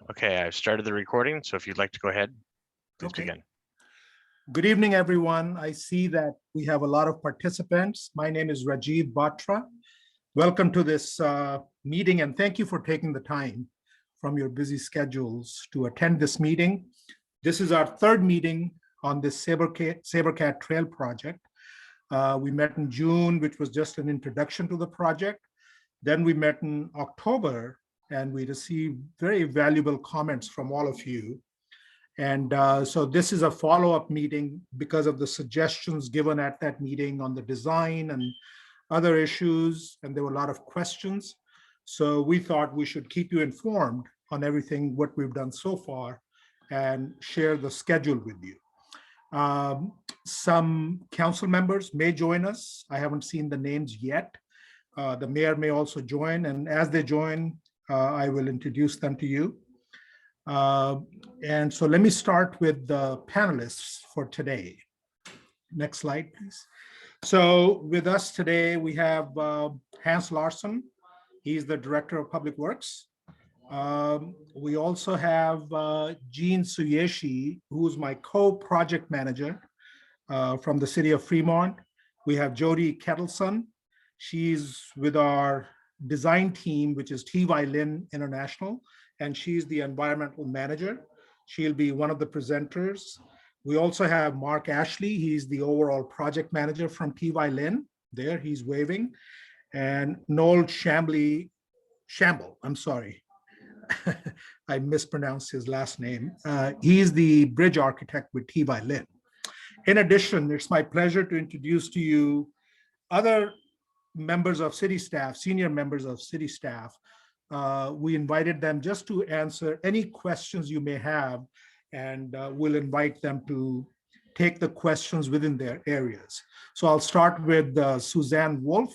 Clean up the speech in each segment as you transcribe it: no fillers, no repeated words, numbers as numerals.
Okay, I've started the recording, so if you'd like to go ahead, please begin. Good evening, everyone. I see that we have a lot of participants. My name is Rajiv Batra. Welcome to this meeting, and thank you for taking the time from your busy schedules to attend this meeting. This is our third meeting on this Sabercat Trail project. We met in June, which was just an introduction to the project. Then we met in October, and we received very valuable comments from all of you. And so this is a follow-up meeting because of the suggestions given at that meeting on the design and other issues, and there were a lot of questions. So we thought we should keep you informed on everything, what we've done so far, and share the schedule with you. Some council members may join us. I haven't seen the names yet. The mayor may also join, and as they join, I will introduce them to you. And so let me start with the panelists for today. Next slide, please. So with us today, we have Hans Larsson. He's the Director of Public Works. We also have Jean Suyeshi, who's my co-project manager from the city of Fremont. We have Jody Kettleson. She's with our design team, which is TY Lin International, and she's the environmental manager. She'll be one of the presenters. We also have Mark Ashley. He's the overall project manager from TY Lin. There, he's waving. And Noel Shamble, I'm sorry. I mispronounced his last name. He's the bridge architect with TY Lin. In addition, it's my pleasure to introduce to you other members of city staff, senior members of city staff. We invited them just to answer any questions you may have, and we'll invite them to take the questions within their areas. So I'll start with Suzanne Wolf.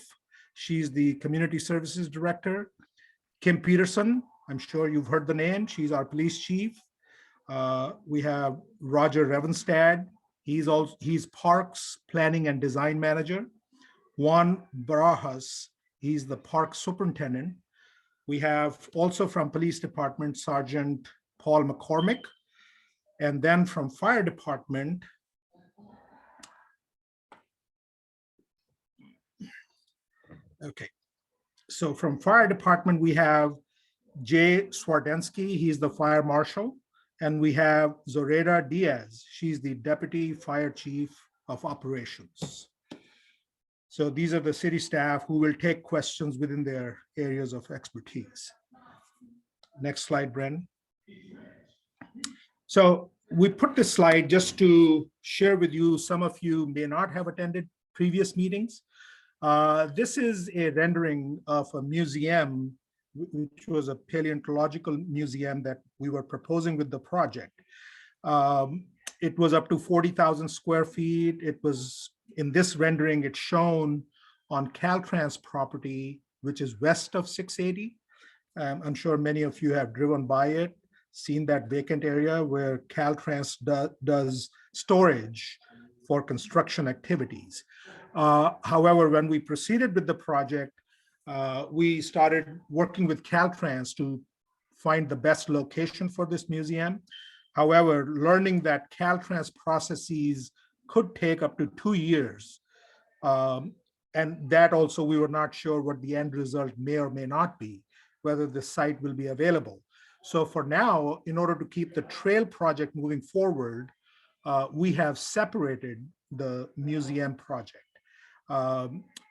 She's the Community Services Director. Kim Peterson, I'm sure you've heard the name. She's our police chief. We have Roger Revenstad. He's Parks Planning and Design Manager. Juan Barajas, he's the Park Superintendent. We have also from Police Department, Sergeant Paul McCormick. And then from Fire Department, okay. So from Fire Department, we have Jay Swardensky, he's the Fire Marshal. And we have Zoraida Diaz, she's the Deputy Fire Chief of Operations. So these are the city staff who will take questions within their areas of expertise. Next slide, Bren. So we put this slide just to share with you. Some of you may not have attended previous meetings. This is a rendering of a museum, which was a paleontological museum that we were proposing with the project. It was up to 40,000 square feet. It was, in this rendering, it's shown on Caltrans property, which is west of 680. I'm sure many of you have driven by it, seen that vacant area where Caltrans does storage for construction activities. However, when we proceeded with the project, we started working with Caltrans to find the best location for this museum. However, learning that Caltrans processes could take up to 2 years. And that also, we were not sure what the end result may or may not be, whether the site will be available. So for now, in order to keep the trail project moving forward, we have separated the museum project.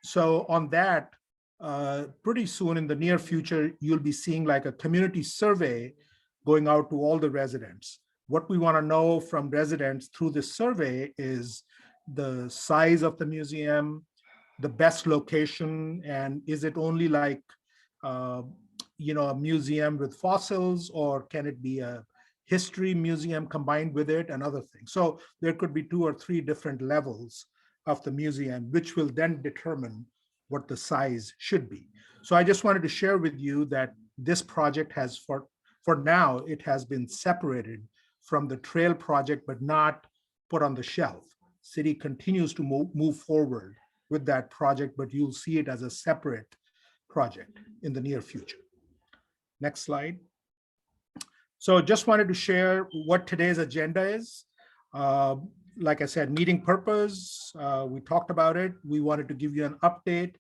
So on that, pretty soon in the near future, you'll be seeing like a community survey going out to all the residents. What we want to know from residents through this survey is the size of the museum, the best location, and is it only like, a museum with fossils, or can it be a history museum combined with it and other things? So there could be 2 or 3 different levels of the museum, which will then determine what the size should be. So I just wanted to share with you that this project has, for now, it has been separated from the trail project, but not put on the shelf. City continues to move forward with that project, but you'll see it as a separate project in the near future. Next slide. So just wanted to share what today's agenda is. Like I said, meeting purpose, we talked about it. We wanted to give you an update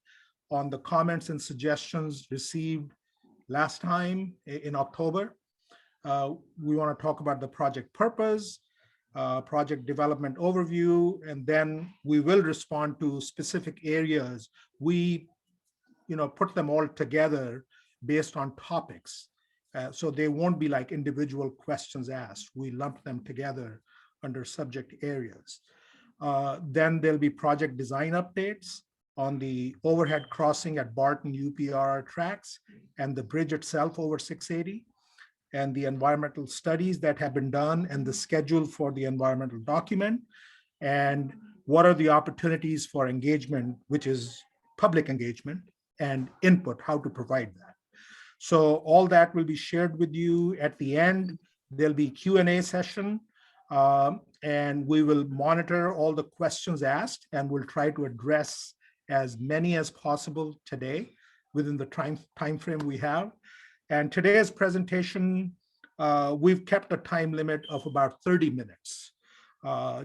on the comments and suggestions received last time in October. We want to talk about the project purpose, project development overview, and then we will respond to specific areas. We put them all together based on topics. So they won't be like individual questions asked. We lump them together under subject areas. Then there'll be project design updates on the overhead crossing at Barton UPR tracks and the bridge itself over 680, and the environmental studies that have been done and the schedule for the environmental document, and what are the opportunities for engagement, which is public engagement, and input, how to provide that. So all that will be shared with you at the end. There'll be Q&A session, and we will monitor all the questions asked, and we'll try to address as many as possible today within the time frame we have. And today's presentation, we've kept a time limit of about 30 minutes,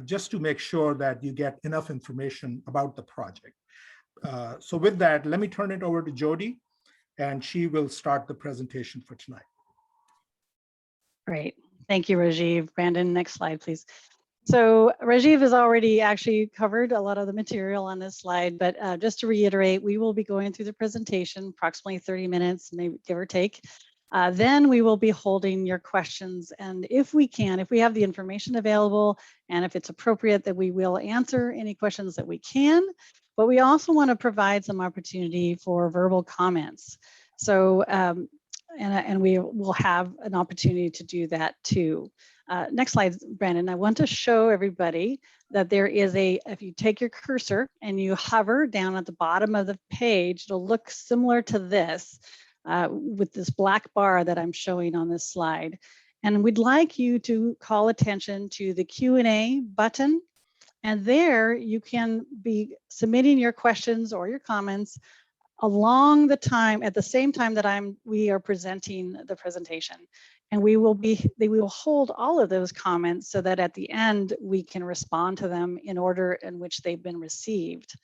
just to make sure that you get enough information about the project. So with that, let me turn it over to Jody, and she will start the presentation for tonight. Great. Thank you, Rajiv. Brandon, next slide, please. So Rajiv has already actually covered a lot of the material on this slide, but just to reiterate, we will be going through the presentation, approximately 30 minutes, maybe give or take. Then we will be holding your questions. And if we have the information available, and if it's appropriate, that we will answer any questions that we can. But we also want to provide some opportunity for verbal comments. So, and we will have an opportunity to do that too. Next slide, Brandon. I want to show everybody that there is if you take your cursor and you hover down at the bottom of the page, it'll look similar to this with this black bar that I'm showing on this slide. And we'd like you to call attention to the Q&A button. And there you can be submitting your questions or your comments along the time, at the same time that we are presenting the presentation. And they will hold all of those comments so that at the end we can respond to them in order in which they've been received.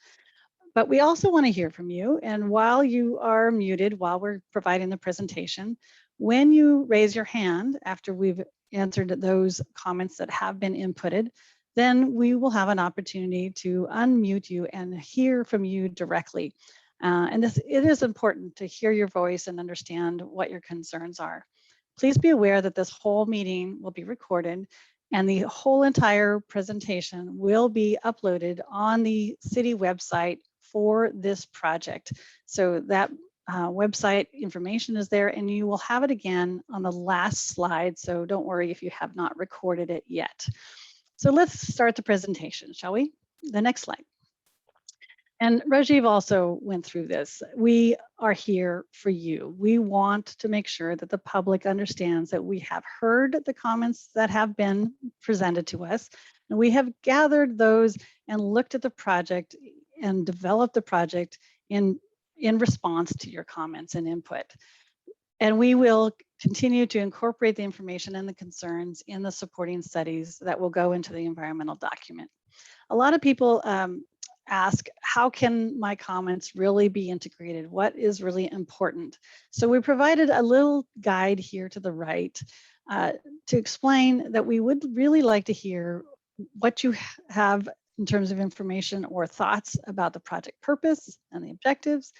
But we also want to hear from you. And while you are muted, while we're providing the presentation, when you raise your hand after we've answered those comments that have been inputted, then we will have an opportunity to unmute you and hear from you directly. And it is important to hear your voice and understand what your concerns are. Please be aware that this whole meeting will be recorded, and the whole entire presentation will be uploaded on the city website for this project. So that website information is there, and you will have it again on the last slide. So don't worry if you have not recorded it yet. So let's start the presentation, shall we? The next slide. And Rajiv also went through this. We are here for you. We want to make sure that the public understands that we have heard the comments that have been presented to us, and we have gathered those and looked at the project and developed the project in response to your comments and input. And we will continue to incorporate the information and the concerns in the supporting studies that will go into the environmental document. A lot of people ask, how can my comments really be integrated? What is really important? So we provided a little guide here to the right to explain that we would really like to hear what you have in terms of information or thoughts about the project purpose and the objectives.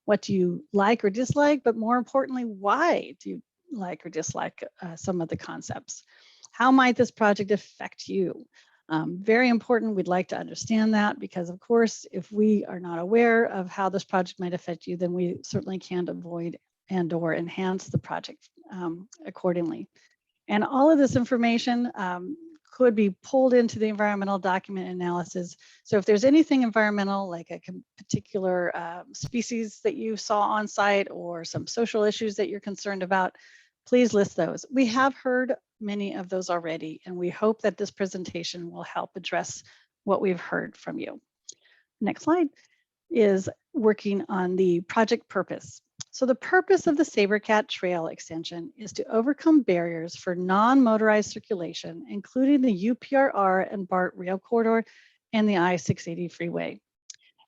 What do you like or dislike? But more importantly, why do you like or dislike some of the concepts? How might this project affect you? Very important, we'd like to understand that, because of course, if we are not aware of how this project might affect you, then we certainly can't avoid and or enhance the project accordingly. And all of this information could be pulled into the environmental document analysis. So if there's anything environmental, like a particular species that you saw on site or some social issues that you're concerned about, please list those. We have heard many of those already, and we hope that this presentation will help address what we've heard from you. Next slide is working on the project purpose. So the purpose of the Sabercat Trail extension is to overcome barriers for non-motorized circulation, including the UPRR and BART rail corridor and the I-680 freeway.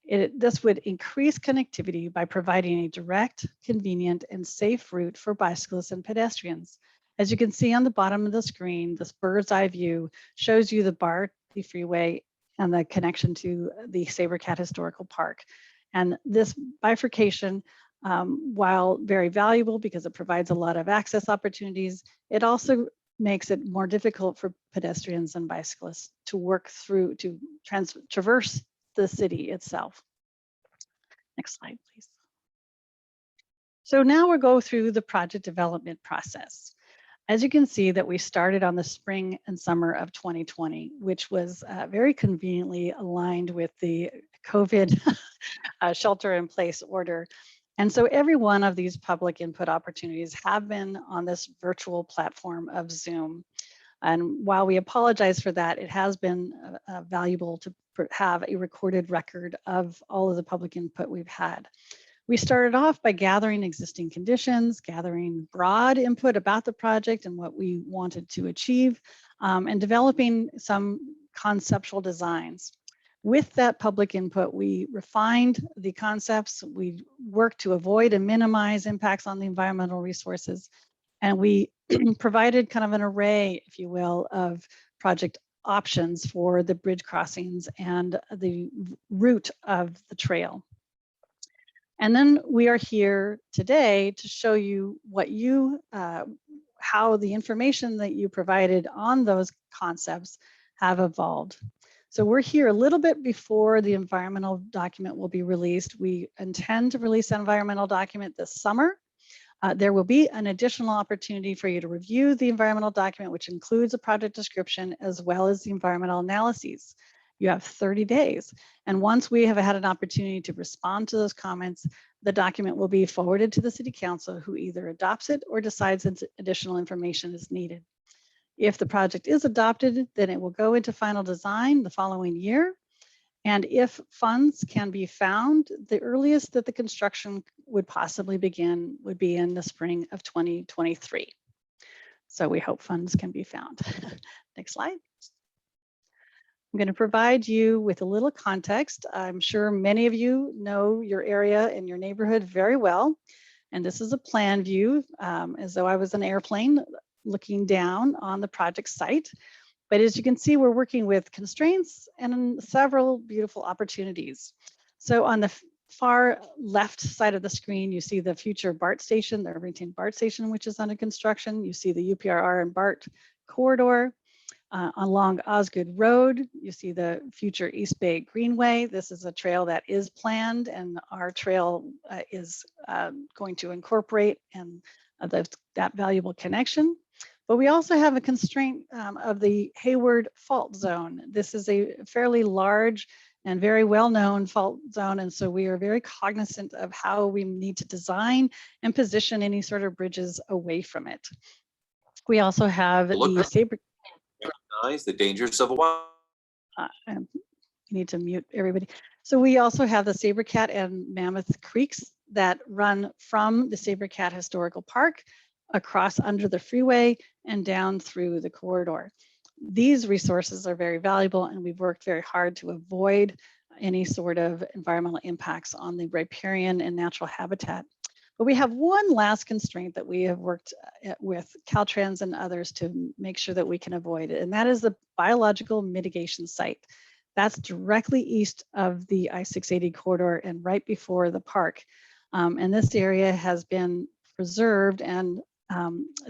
This would increase connectivity by providing a direct, convenient, and safe route for bicyclists and pedestrians. As you can see on the bottom of the screen, this bird's eye view shows you the BART, the freeway, and the connection to the Sabercat Historical Park. And this bifurcation, while very valuable because it provides a lot of access opportunities, it also makes it more difficult for pedestrians and bicyclists to work through, to traverse the city itself. Next slide, please. So now we'll go through the project development process. As you can see that we started on the spring and summer of 2020, which was very conveniently aligned with the COVID shelter in place order. And so every one of these public input opportunities have been on this virtual platform of Zoom. And while we apologize for that, it has been valuable to have a recorded record of all of the public input we've had. We started off by gathering existing conditions, gathering broad input about the project and what we wanted to achieve, and developing some conceptual designs. With that public input, we refined the concepts, we worked to avoid and minimize impacts on the environmental resources, and we provided kind of an array, if you will, of project options for the bridge crossings and the route of the trail. And then we are here today to show you what you, how the information that you provided on those concepts have evolved. So we're here a little bit before the environmental document will be released. We intend to release an environmental document this summer. There will be an additional opportunity for you to review the environmental document, which includes a project description as well as the environmental analyses. You have 30 days. And once we have had an opportunity to respond to those comments, the document will be forwarded to the City Council, who either adopts it or decides additional information is needed. If the project is adopted, then it will go into final design the following year. And if funds can be found, the earliest that the construction would possibly begin would be in the spring of 2023. So we hope funds can be found. Next slide. I'm going to provide you with a little context. I'm sure many of you know your area and your neighborhood very well. And this is a plan view, as though I was an airplane looking down on the project site. But as you can see, we're working with constraints and several beautiful opportunities. So on the far left side of the screen, you see the future BART station, the Irvington BART station, which is under construction. You see the UPRR and BART corridor. Along Osgoode Road, you see the future East Bay Greenway. This is a trail that is planned, and our trail is going to incorporate and that valuable connection. But we also have a constraint of the Hayward Fault Zone. This is a fairly large and very well-known fault zone, and so we are very cognizant of how we need to design and position any sort of bridges away from it. We also have the Saber. The dangers of a wild. You need to mute everybody. So we also have the Sabercat and Mammoth Creeks that run from the Sabercat Historical Park across under the freeway and down through the corridor. These resources are very valuable, and we've worked very hard to avoid any sort of environmental impacts on the riparian and natural habitat. But we have one last constraint that we have worked with Caltrans and others to make sure that we can avoid it, and that is the biological mitigation site. That's directly east of the I-680 corridor and right before the park. And this area has been preserved and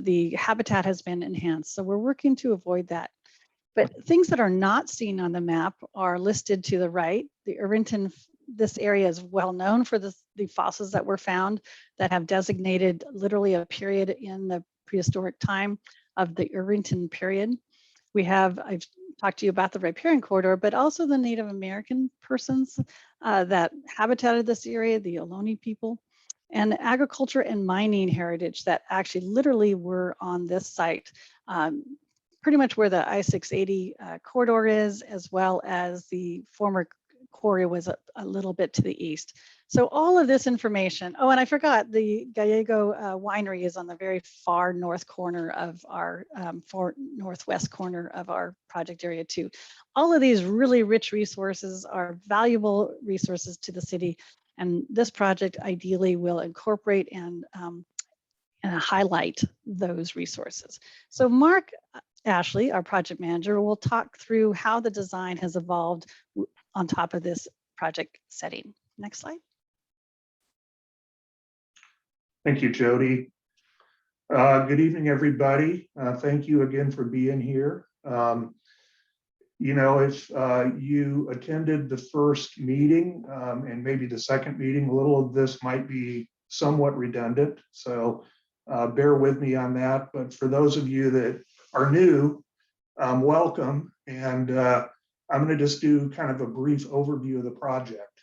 the habitat has been enhanced. So we're working to avoid that. But things that are not seen on the map are listed to the right. The Irvington, this area is well known for the fossils that were found that have designated literally a period in the prehistoric time of the Irvington period. We have, I've talked to you about the riparian corridor, but also the Native American persons that habitated this area, the Ohlone people, and agriculture and mining heritage that actually literally were on this site, pretty much where the I-680 corridor is, as well as the former quarry was a little bit to the east. So all of this information, oh, and I forgot, the Gallego winery is on the very far north corner of our, far northwest corner of our project area too. All of these really rich resources are valuable resources to the city. And this project ideally will incorporate and highlight those resources. So Mark Ashley, our project manager, will talk through how the design has evolved on top of this project setting. Next slide. Thank you, Jody. Good evening, everybody. Thank you again for being here. You know, if you attended the first meeting and maybe the second meeting, a little of this might be somewhat redundant. So bear with me on that. But for those of you that are new, welcome. And I'm going to just do kind of a brief overview of the project.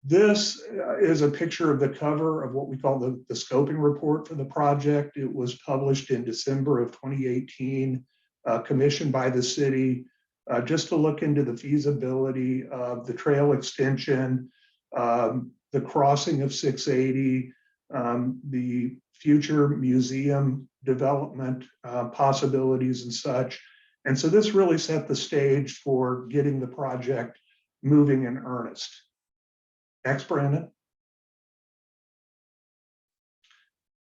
This is a picture of the cover of what we call the scoping report for the project. It was published in December of 2018, commissioned by the city, just to look into the feasibility of the trail extension, the crossing of 680, the future museum development possibilities and such. And so this really set the stage for getting the project moving in earnest. Next, Brandon.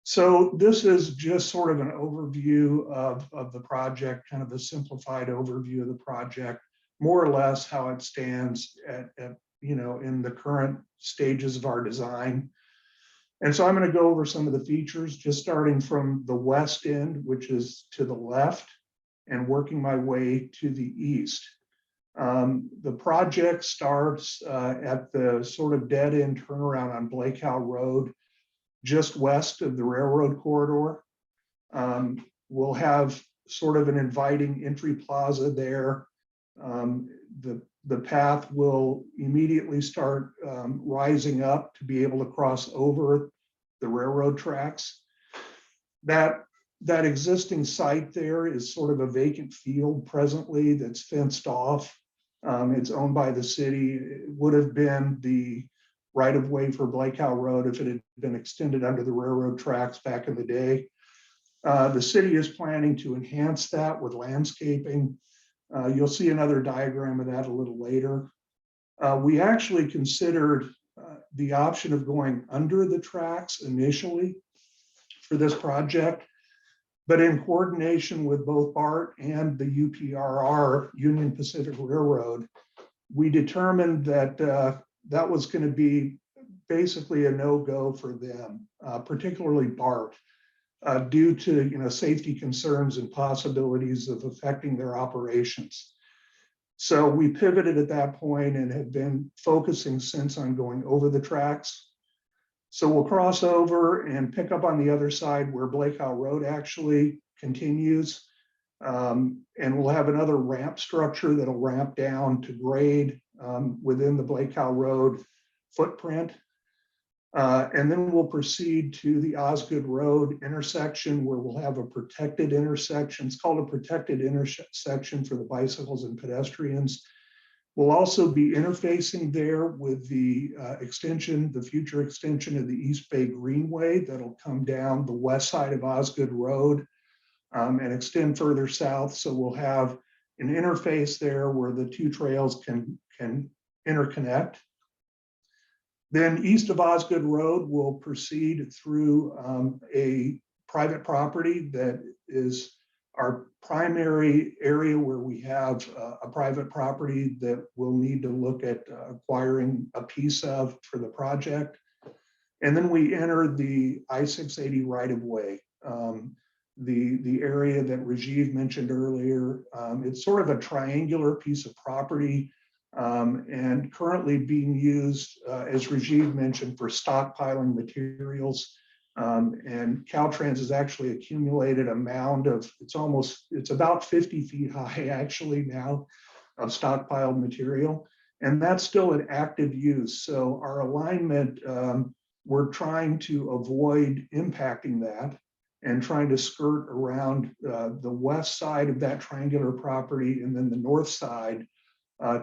So this is just sort of an overview of the project, kind of a simplified overview of the project, more or less how it stands at you know, in the current stages of our design. And so I'm going to go over some of the features, just starting from the west end, which is to the left, and working my way to the east. The project starts at the sort of dead end turnaround on Blackout Road, just west of the railroad corridor. We'll have sort of an inviting entry plaza there. The path will immediately start rising up to be able to cross over the railroad tracks. That existing site there is sort of a vacant field presently that's fenced off. It's owned by the city. It would have been the right of way for Blackout Road if it had been extended under the railroad tracks back in the day. The city is planning to enhance that with landscaping. You'll see another diagram of that a little later. We actually considered the option of going under the tracks initially for this project, but in coordination with both BART and the UPRR, Union Pacific Railroad, we determined that that was going to be basically a no-go for them, particularly BART, due to safety concerns and possibilities of affecting their operations. So we pivoted at that point and have been focusing since on going over the tracks. So we'll cross over and pick up on the other side where Blackout Road actually continues. And we'll have another ramp structure that'll ramp down to grade within the Blackout Road footprint. And then we'll proceed to the Osgoode Road intersection where we'll have a protected intersection. It's called a protected intersection for the bicycles and pedestrians. We'll also be interfacing there with the extension, the future extension of the East Bay Greenway that'll come down the west side of Osgoode Road and extend further south. So we'll have an interface there where the two trails can interconnect. Then east of Osgoode Road, we'll proceed through a private property that is our primary area where we have a private property that we'll need to look at acquiring a piece of for the project. And then we enter the I-680 right-of-way, the area that Rajiv mentioned earlier. It's sort of a triangular piece of property and currently being used, as Rajiv mentioned, for stockpiling materials. And Caltrans has actually accumulated a mound of, it's about 50 feet high actually now of stockpiled material. And that's still an active use. So our alignment, we're trying to avoid impacting that and trying to skirt around the west side of that triangular property and then the north side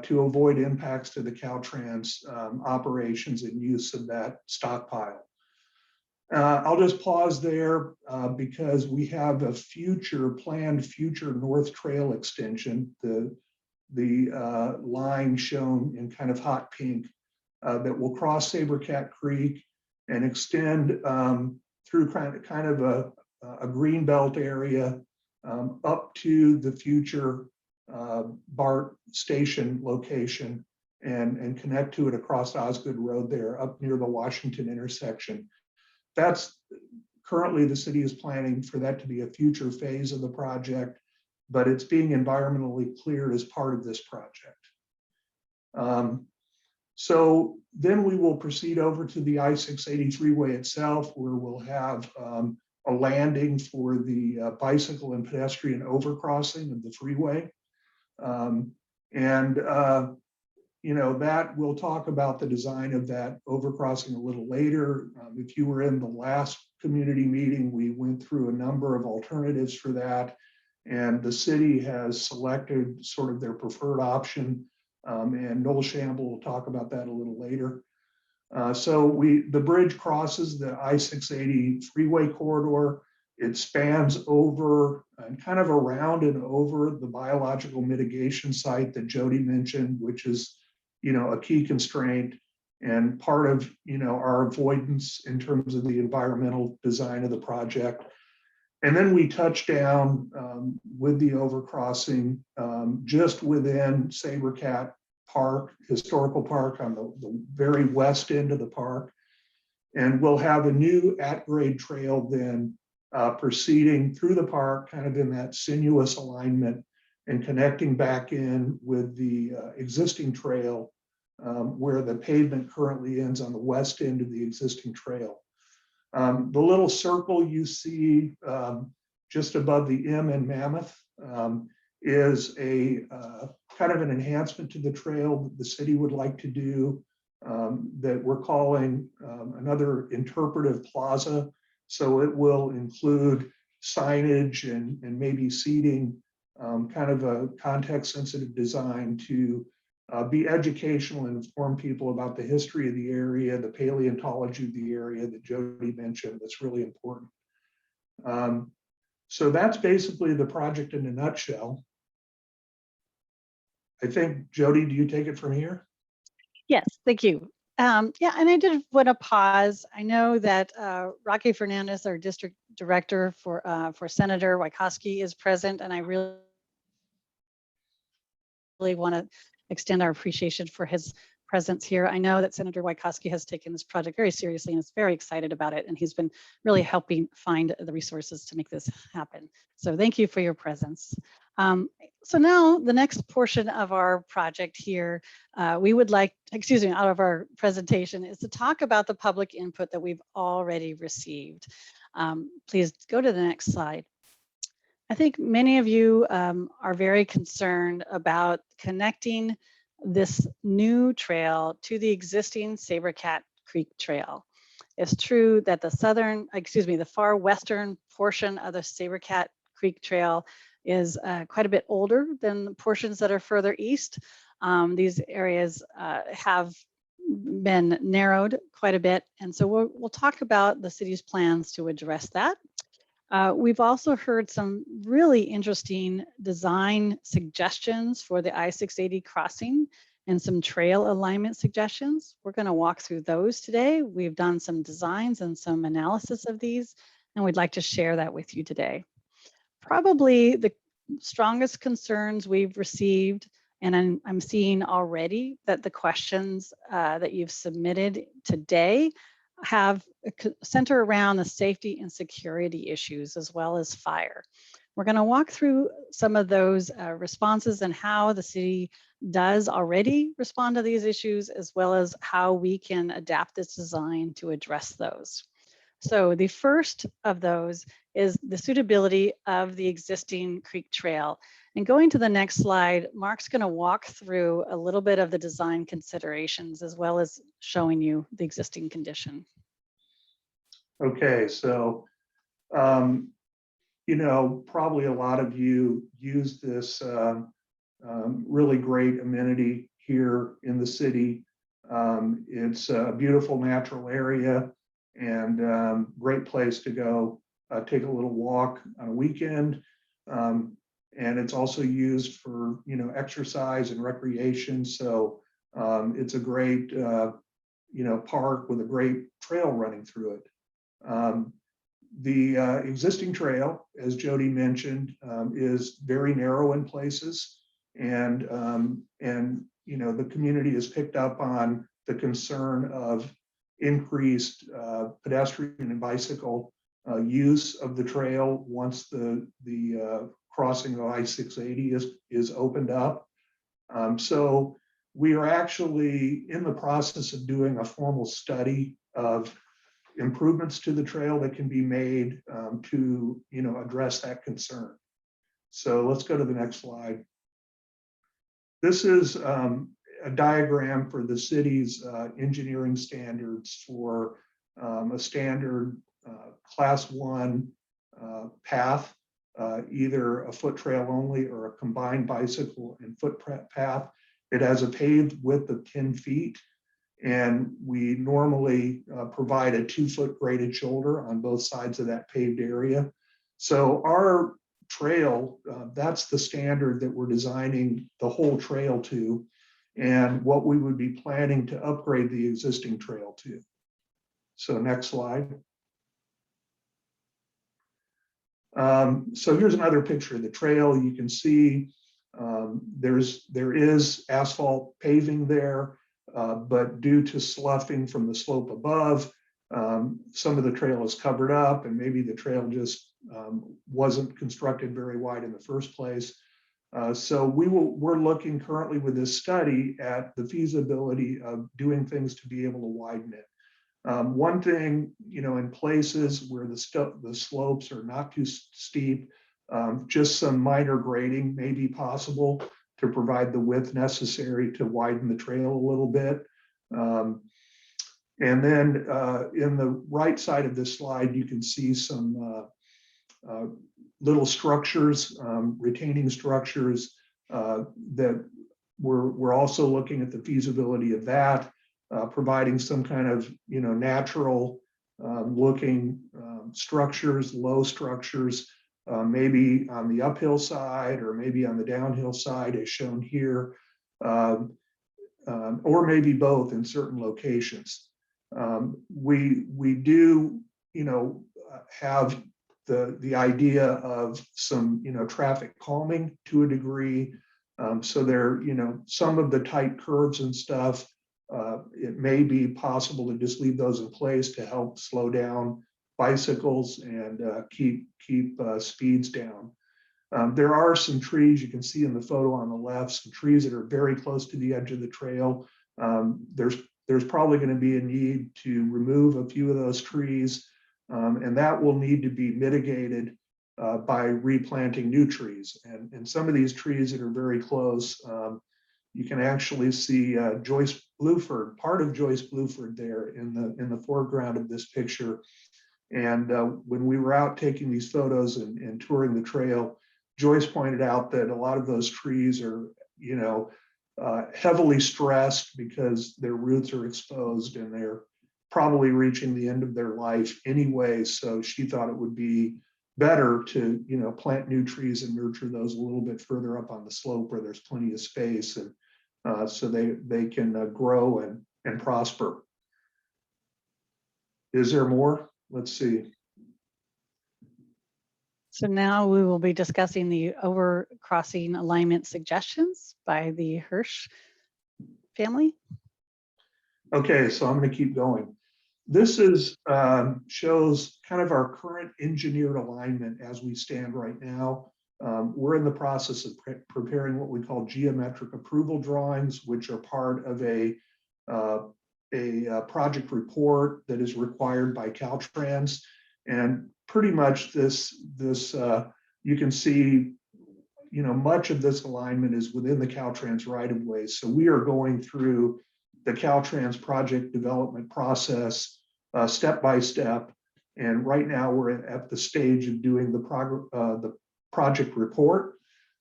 to avoid impacts to the Caltrans operations and use of that stockpile. I'll just pause there because we have a planned future North Trail extension, the line shown in kind of hot pink that will cross Sabercat Creek and extend through kind of a green belt area up to the future BART station location and connect to it across Osgoode Road there up near the Washington intersection. That's currently the city is planning for that to be a future phase of the project, but it's being environmentally cleared as part of this project. So then we will proceed over to the I-680 freeway itself, where we'll have a landing for the bicycle and pedestrian overcrossing of the freeway. You know, that we'll talk about the design of that overcrossing a little later. If you were in the last community meeting, we went through a number of alternatives for that, and the city has selected sort of their preferred option. And Noel Shamble will talk about that a little later. So the bridge crosses the I-680 freeway corridor. It spans over and kind of around and over the biological mitigation site that Jody mentioned, which is, you know, a key constraint and part of, you know, our avoidance in terms of the environmental design of the project. And then we touch down with the overcrossing just within Sabercat Park, Historical Park, on the very west end of the park. And we'll have a new at-grade trail then proceeding through the park, kind of in that sinuous alignment and connecting back in with the existing trail where the pavement currently ends on the west end of the existing trail. The little circle you see just above the M in Mammoth is a kind of an enhancement to the trail that the city would like to do that we're calling another interpretive plaza. So it will include signage and maybe seating, kind of a context sensitive design to be educational and inform people about the history of the area, the paleontology of the area that Jody mentioned. That's really important. So that's basically the project in a nutshell. I think, Jody, do you take it from here? Yes, thank you. Yeah, and I did want to pause. I know that Rocky Fernandez, our district director for Senator Wieckowski, is present, and I really want to extend our appreciation for his presence here. I know that Senator Wieckowski has taken this project very seriously and is very excited about it, and he's been really helping find the resources to make this happen. So thank you for your presence. So now the next portion of our project here, we would like, out of our presentation, is to talk about the public input that we've already received. Please go to the next slide. I think many of you are very concerned about connecting this new trail to the existing Sabercat Creek Trail. It's true that the far western portion of the Sabercat Creek Trail is quite a bit older than the portions that are further east. These areas have been narrowed quite a bit, and so we'll talk about the city's plans to address that. We've also heard some really interesting design suggestions for the I-680 crossing and some trail alignment suggestions. We're going to walk through those today. We've done some designs and some analysis of these, and we'd like to share that with you today. Probably the strongest concerns we've received, and I'm seeing already that the questions that you've submitted today have center around the safety and security issues as well as fire. We're going to walk through some of those responses and how the city does already respond to these issues, as well as how we can adapt this design to address those. So the first of those is the suitability of the existing creek trail. And going to the next slide, Mark's going to walk through a little bit of the design considerations as well as showing you the existing condition. Okay, so, you know, probably a lot of you use this really great amenity here in the city. It's a beautiful natural area and great place to go take a little walk on a weekend. And it's also used for, exercise and recreation. So it's a great, park with a great trail running through it. The existing trail, as Jody mentioned, is very narrow in places, and the community has picked up on the concern of increased pedestrian and bicycle use of the trail once the crossing of I-680 is opened up. So we are actually in the process of doing a formal study of improvements to the trail that can be made to address that concern. So let's go to the next slide. This is a diagram for the city's engineering standards for a standard class 1 path, either a foot trail only or a combined bicycle and foot path. It has a paved width of 10 feet. And we normally provide a 2-foot graded shoulder on both sides of that paved area. So our trail, that's the standard that we're designing the whole trail to, and what we would be planning to upgrade the existing trail to. So next slide. So here's another picture of the trail. You can see there is asphalt paving there. But due to sloughing from the slope above, some of the trail is covered up, and maybe the trail just wasn't constructed very wide in the first place. So we're looking currently with this study at the feasibility of doing things to be able to widen it. One thing, in places where the slopes are not too steep, just some minor grading may be possible to provide the width necessary to widen the trail a little bit. And then in the right side of this slide, you can see some little structures, retaining structures that we're also looking at the feasibility of that, providing some kind of natural looking structures, low structures, maybe on the uphill side or maybe on the downhill side as shown here, or maybe both in certain locations. We do, have the idea of some, traffic calming to a degree. So there, some of the tight curves and stuff, it may be possible to just leave those in place to help slow down bicycles and keep speeds down. There are some trees you can see in the photo on the left, some trees that are very close to the edge of the trail. There's probably going to be a need to remove a few of those trees, and that will need to be mitigated by replanting new trees. And some of these trees that are very close, you can actually see Joyce Bluford, part of Joyce Bluford there in the foreground of this picture. And when we were out taking these photos and touring the trail, Joyce pointed out that a lot of those trees are, heavily stressed because their roots are exposed and they're probably reaching the end of their life anyway. So she thought it would be better to, plant new trees and nurture those a little bit further up on the slope where there's plenty of space, and so they can grow and prosper. Is there more? Let's see. So now we will be discussing the overcrossing alignment suggestions by the Hirsch family. Okay, so I'm going to keep going. This is shows kind of our current engineered alignment as we stand right now. We're in the process of preparing what we call geometric approval drawings, which are part of a project report that is required by Caltrans. And pretty much this you can see, much of this alignment is within the Caltrans right of way. So we are going through the Caltrans project development process step by step. And right now we're at the stage of doing the project report.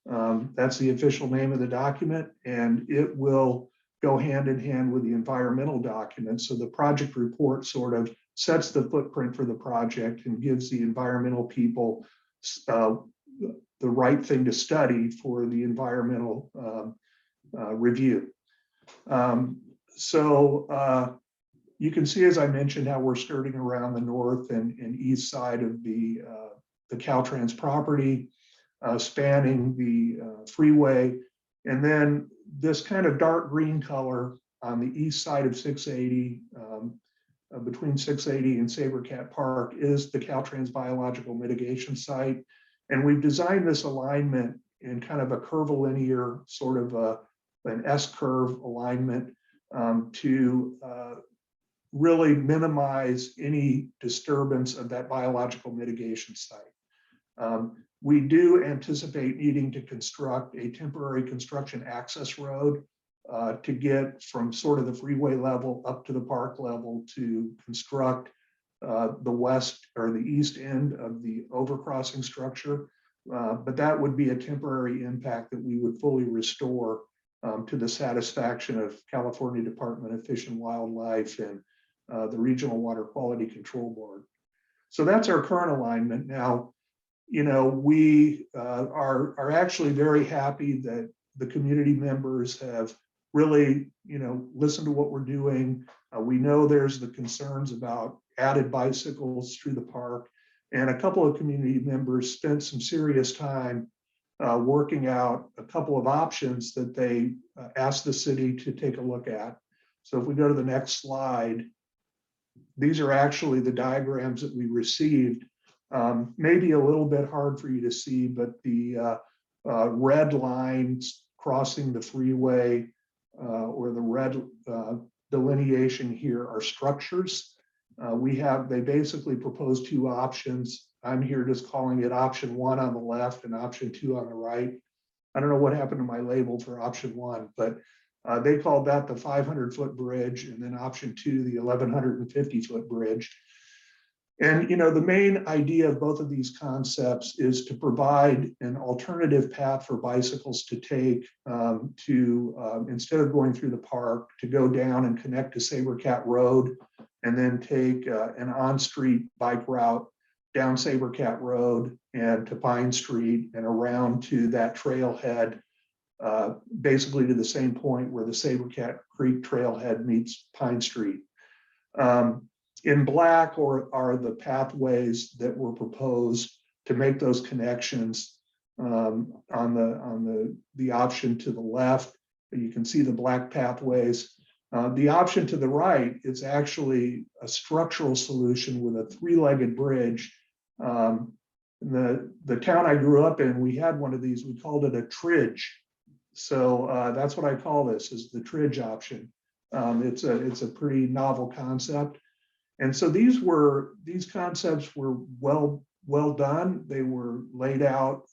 That's the official name of the document, and it will go hand in hand with the environmental document. So the project report sort of sets the footprint for the project and gives the environmental people the right thing to study for the environmental review. You can see, as I mentioned, how we're skirting around the north and east side of the Caltrans property, spanning the freeway. And then this kind of dark green color on the east side of 680, between 680 and Sabercat Park, is the Caltrans biological mitigation site. And we've designed this alignment in kind of a curvilinear, sort of an S-curve alignment to really minimize any disturbance of that biological mitigation site. We do anticipate needing to construct a temporary construction access road to get from sort of the freeway level up to the park level to construct the west or the east end of the overcrossing structure. But that would be a temporary impact that we would fully restore to the satisfaction of California Department of Fish and Wildlife and the Regional Water Quality Control Board. So that's our current alignment. Now, you know, we are actually very happy that the community members have really, you know, listened to what we're doing. We know there's the concerns about added bicycles through the park, and a couple of community members spent some serious time working out a couple of options that they asked the city to take a look at. So if we go to the next slide, these are actually the diagrams that we received. Maybe a little bit hard for you to see, but the red lines crossing the freeway or the red delineation here are structures. They basically propose two options. I'm here just calling it option 1 on the left and option 2 on the right. I don't know what happened to my label for option 1, but they called that the 500-foot bridge, and then option 2, the 1,150-foot bridge. And, you know, the main idea of both of these concepts is to provide an alternative path for bicycles to take instead of going through the park, to go down and connect to Sabercat Road, and then take an on-street bike route down Sabercat Road and to Pine Street and around to that trailhead, basically to the same point where the Sabercat Creek trailhead meets Pine Street. In black are the pathways that were proposed to make those connections on the option to the left. You can see the black pathways. The option to the right is actually a structural solution with a 3-legged bridge. The town I grew up in, we had one of these. We called it a tridge. So that's what I call this, is the tridge option. It's a pretty novel concept. And so these concepts were well done. They were laid out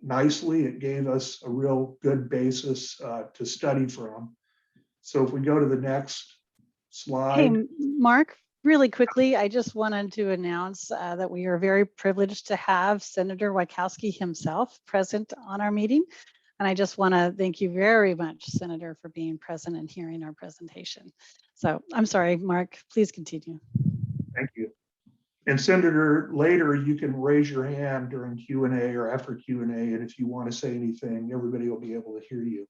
nicely. It gave us a real good basis to study from. So if we go to the next slide. Hey, Mark, really quickly, I just wanted to announce that we are very privileged to have Senator Wachowski himself present on our meeting. And I just want to thank you very much, Senator, for being present and hearing our presentation. So I'm sorry, Mark, please continue. Thank you. And Senator, later you can raise your hand during Q&A or after Q&A, and if you want to say anything, everybody will be able to hear you.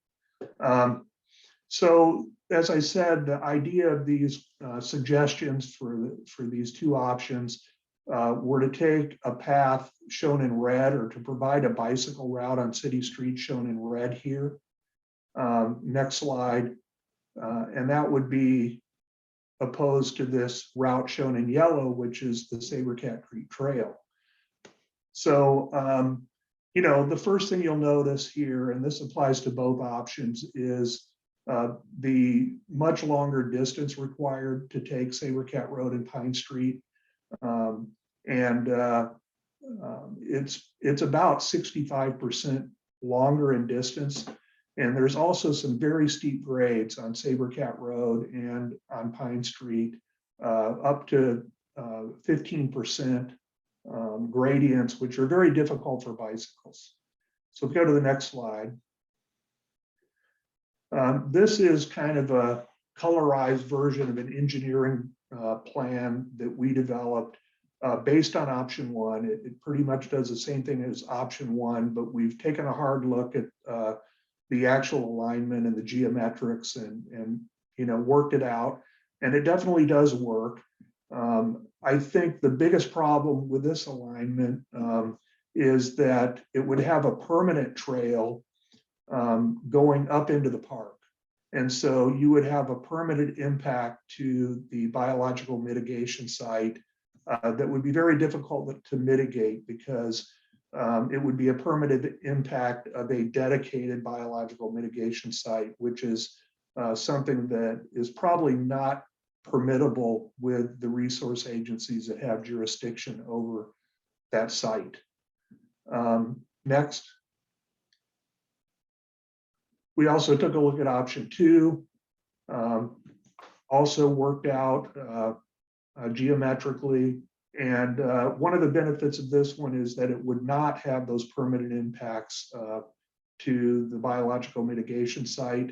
So as I said, the idea of these suggestions for these two options were to take a path shown in red, or to provide a bicycle route on city streets shown in red here. Next slide. And that would be opposed to this route shown in yellow, which is the Sabercat Creek Trail. So, you know, the first thing you'll notice here, and this applies to both options, is the much longer distance required to take Sabercat Road and Pine Street. It's about 65% longer in distance. And there's also some very steep grades on Sabercat Road and on Pine Street, up to 15% gradients, which are very difficult for bicycles. So if we go to the next slide. This is kind of a colorized version of an engineering plan that we developed based on option one. It pretty much does the same thing as option one, but we've taken a hard look at the actual alignment and the geometrics and worked it out. And it definitely does work. I think the biggest problem with this alignment is that it would have a permanent trail going up into the park. And so you would have a permanent impact to the biological mitigation site that would be very difficult to mitigate because it would be a permanent impact of a dedicated biological mitigation site, which is something that is probably not permittable with the resource agencies that have jurisdiction over that site. Next. We also took a look at option two, also worked out geometrically. And one of the benefits of this one is that it would not have those permanent impacts to the biological mitigation site.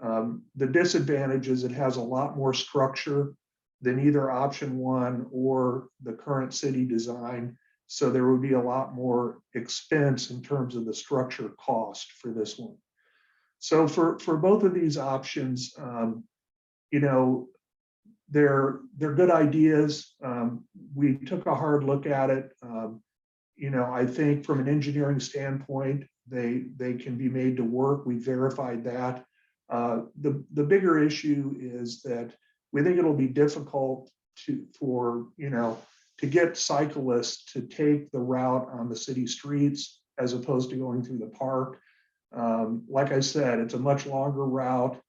The disadvantage is it has a lot more structure than either option one or the current city design. So there would be a lot more expense in terms of the structure cost for this one. So for both of these options, they're good ideas. We took a hard look at it. I think from an engineering standpoint, they can be made to work. We verified that. The bigger issue is that we think it'll be difficult to get cyclists to take the route on the city streets as opposed to going through the park. Like I said, it's a much longer route.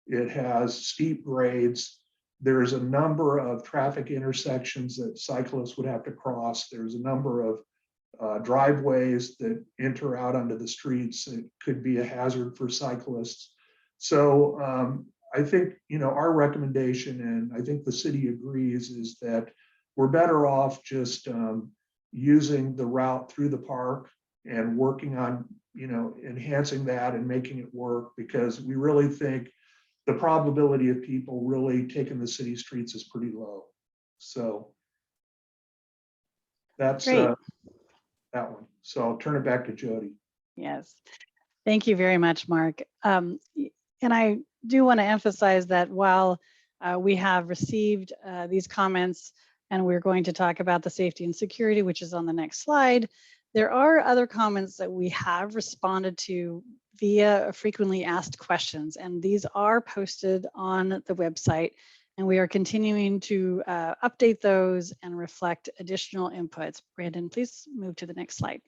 It has steep grades. There's a number of traffic intersections that cyclists would have to cross. There's a number of driveways that enter out onto the streets. It could be a hazard for cyclists. So I think, our recommendation, and I think the city agrees, is that we're better off just using the route through the park and working on enhancing that and making it work, because we really think the probability of people really taking the city streets is pretty low. So that's that one. So I'll turn it back to Jody. Yes, thank you very much, Mark. And I do want to emphasize that while we have received these comments and we're going to talk about the safety and security, which is on the next slide, there are other comments that we have responded to via frequently asked questions, and these are posted on the website, and we are continuing to update those and reflect additional inputs. Brandon, please move to the next slide.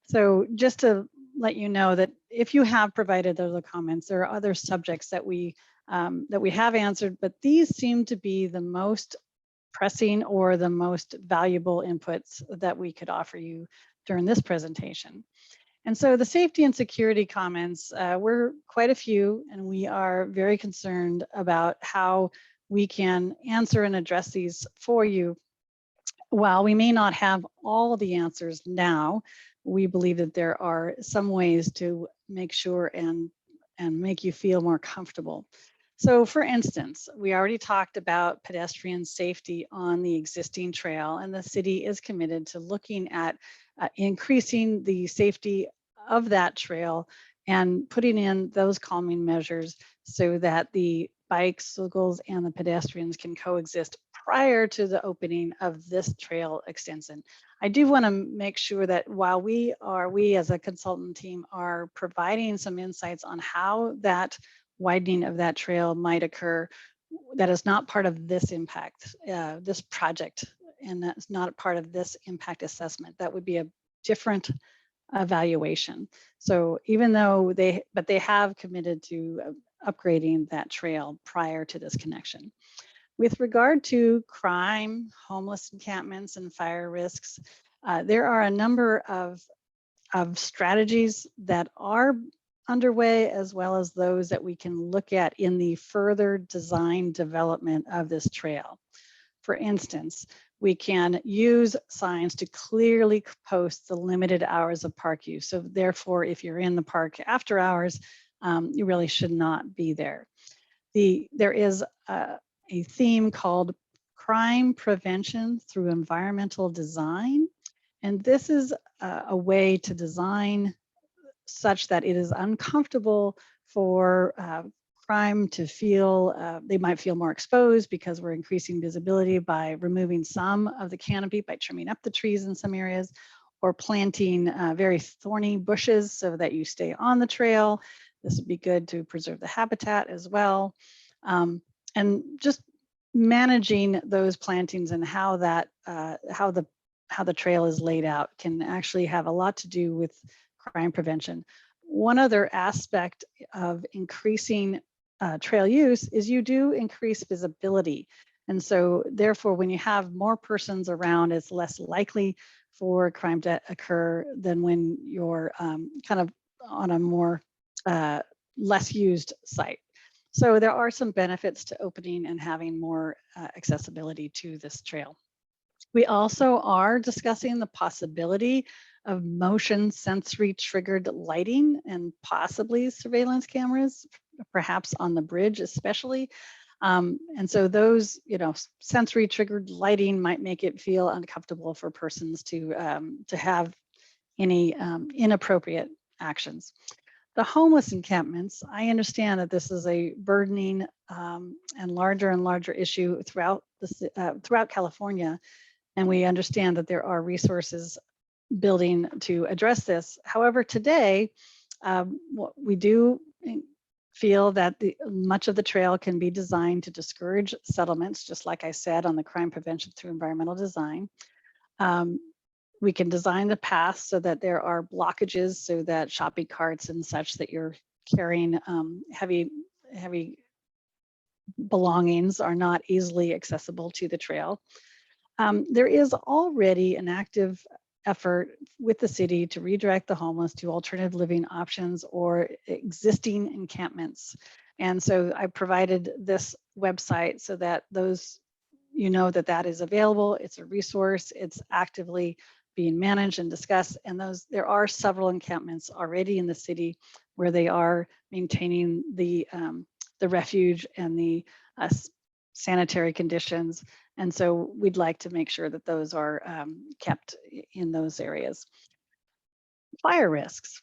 So just to let you know that if you have provided other comments, there are other subjects that we have answered, but these seem to be the most pressing or the most valuable inputs that we could offer you during this presentation. And so the safety and security comments were quite a few, and we are very concerned about how we can answer and address these for you. While we may not have all the answers now, we believe that there are some ways to make sure and make you feel more comfortable. So for instance, we already talked about pedestrian safety on the existing trail, and the city is committed to looking at increasing the safety of that trail and putting in those calming measures so that the bicycles and the pedestrians can coexist prior to the opening of this trail extension. I do want to make sure that while we as a consultant team are providing some insights on how that widening of that trail might occur, that is not part of this impact, this project, and that's not a part of this impact assessment. That would be a different evaluation. So even though they have committed to upgrading that trail prior to this connection. With regard to crime, homeless encampments, and fire risks, there are a number of strategies that are underway, as well as those that we can look at in the further design development of this trail. For instance, we can use signs to clearly post the limited hours of park use. So therefore, if you're in the park after hours, you really should not be there. There is a theme called crime prevention through environmental design. And this is a way to design such that it is uncomfortable for crime to feel, they might feel more exposed because we're increasing visibility by removing some of the canopy, by trimming up the trees in some areas, or planting very thorny bushes so that you stay on the trail. This would be good to preserve the habitat as well. And just managing those plantings and how that, how the trail is laid out can actually have a lot to do with crime prevention. One other aspect of increasing trail use is you do increase visibility. And so therefore, when you have more persons around, it's less likely for crime to occur than when you're kind of on a more less used site. So there are some benefits to opening and having more accessibility to this trail. We also are discussing the possibility of motion sensory triggered lighting and possibly surveillance cameras, perhaps on the bridge especially. And so those, sensory triggered lighting might make it feel uncomfortable for persons to have any inappropriate actions. The homeless encampments, I understand that this is a burdening and larger issue throughout California. And we understand that there are resources building to address this. However, today, we do feel that much of the trail can be designed to discourage settlements, just like I said, on the crime prevention through environmental design. We can design the path so that there are blockages so that shopping carts and such that you're carrying heavy belongings are not easily accessible to the trail. There is already an active effort with the city to redirect the homeless to alternative living options or existing encampments. And so I provided this website so that those, that is available. It's a resource. It's actively being managed and discussed. And there are several encampments already in the city where they are maintaining the refuge and the sanitary conditions. And so we'd like to make sure that those are kept in those areas. Fire risks.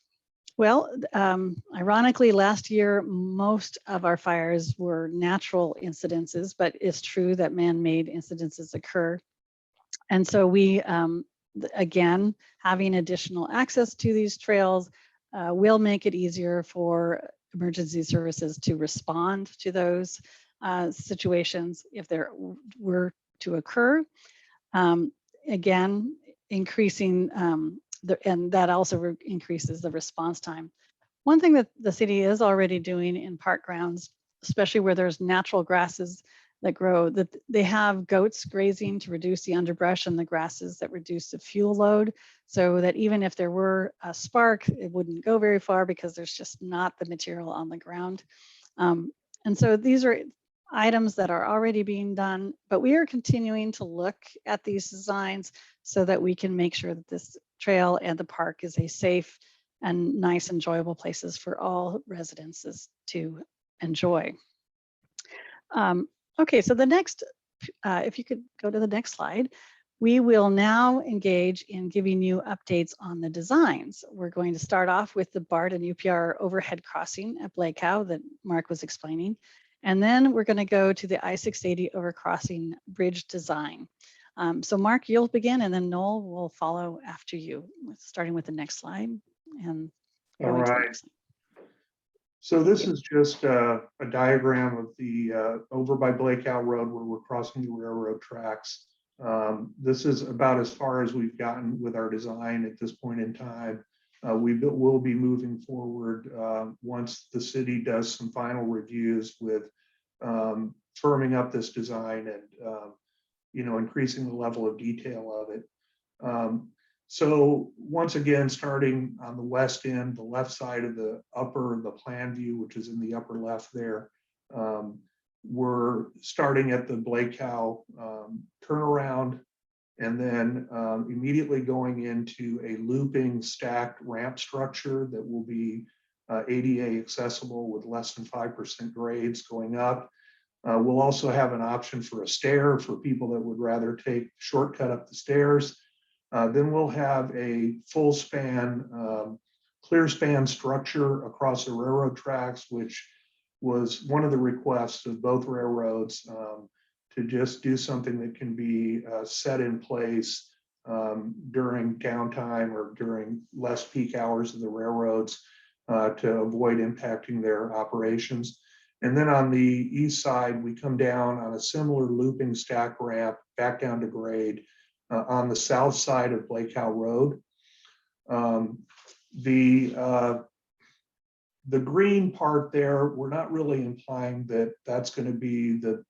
Well, ironically, last year, most of our fires were natural incidences, but it's true that man-made incidences occur. And so we, again, having additional access to these trails will make it easier for emergency services to respond to those situations if there were to occur. Again, increasing and that also increases the response time. One thing that the city is already doing in park grounds, especially where there's natural grasses that grow, that they have goats grazing to reduce the underbrush and the grasses that reduce the fuel load, so that even if there were a spark, it wouldn't go very far because there's just not the material on the ground. And so these are items that are already being done, but we are continuing to look at these designs so that we can make sure that this trail and the park is a safe and nice, enjoyable places for all residences to enjoy. Okay, so the next, if you could go to the next slide, we will now engage in giving you updates on the designs. We're going to start off with the BART and UPR overhead crossing at Blackout that Mark was explaining. And then we're going to go to the I-680 overcrossing bridge design. So Mark, you'll begin, and then Noel will follow after you, starting with the next slide. And all right. So this is just a diagram of the over by Blackout Road where we're crossing the railroad tracks. This is about as far as we've gotten with our design at this point in time. We will be moving forward once the city does some final reviews with firming up this design and increasing the level of detail of it. So once again, starting on the west end, the left side of the plan view, which is in the upper left there, we're starting at the Blackout turnaround and then immediately going into a looping stacked ramp structure that will be ADA accessible with less than 5% grades going up. We'll also have an option for a stair for people that would rather take the shortcut up the stairs. Then we'll have a full span, clear span structure across the railroad tracks, which was one of the requests of both railroads, to just do something that can be set in place during downtime or during less peak hours of the railroads to avoid impacting their operations. And then on the east side, we come down on a similar looping stack ramp back down to grade on the south side of Blackout Road. The green part there, we're not really implying that that's going to be the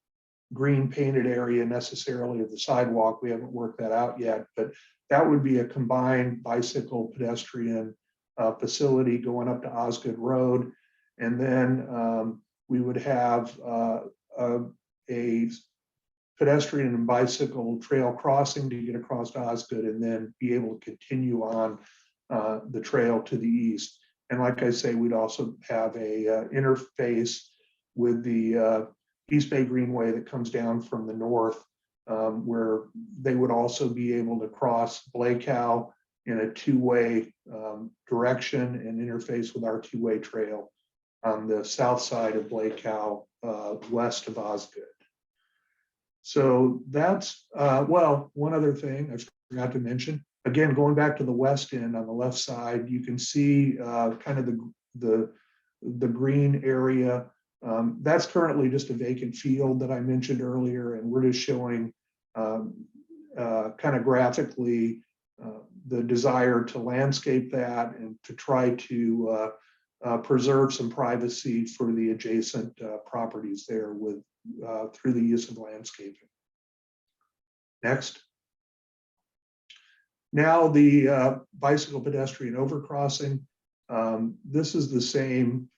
green painted area necessarily of the sidewalk. We haven't worked that out yet, but that would be a combined bicycle pedestrian facility going up to Osgoode Road. And then we would have a pedestrian and bicycle trail crossing to get across to Osgoode and then be able to continue on the trail to the east. And like I say, we'd also have a interface with the East Bay Greenway that comes down from the north, where they would also be able to cross Blackout in a two-way direction and interface with our two-way trail on the south side of Blackout, west of Osgoode. So that's, well, one other thing I forgot to mention. Again, going back to the west end on the left side, you can see kind of the green area. That's currently just a vacant field that I mentioned earlier, and we're just showing kind of graphically the desire to landscape that and to try to preserve some privacy for the adjacent properties there with through the use of landscaping. Next. Now the bicycle pedestrian overcrossing. This is the same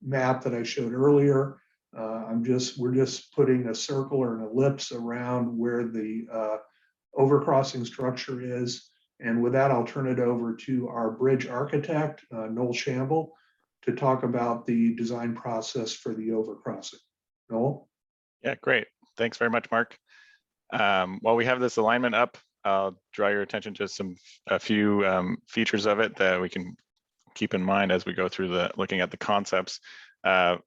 map that I showed earlier. We're just putting a circle or an ellipse around where the overcrossing structure is. And with that, I'll turn it over to our bridge architect, Noel Shamble, to talk about the design process for the overcrossing. Noel? Yeah, great. Thanks very much, Mark. While we have this alignment up, I'll draw your attention to a few features of it that we can keep in mind as we go through looking at the concepts.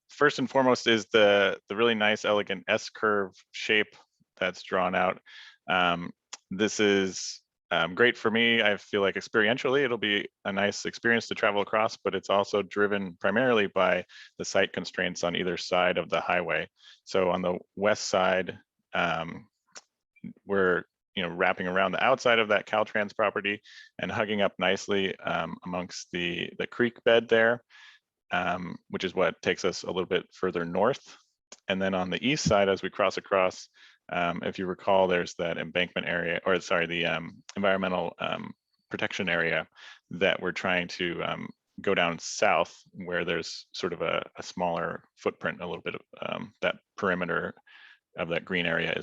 First and foremost is the really nice, elegant S-curve shape that's drawn out. This is great for me. I feel like experientially, it'll be a nice experience to travel across, but it's also driven primarily by the site constraints on either side of the highway. So on the west side, we're wrapping around the outside of that Caltrans property and hugging up nicely amongst the creek bed there, which is what takes us a little bit further north. And then on the east side, as we cross across, if you recall, there's that embankment area, or sorry, the environmental protection area that we're trying to go down south, where there's sort of a smaller footprint, a little bit of that perimeter of that green area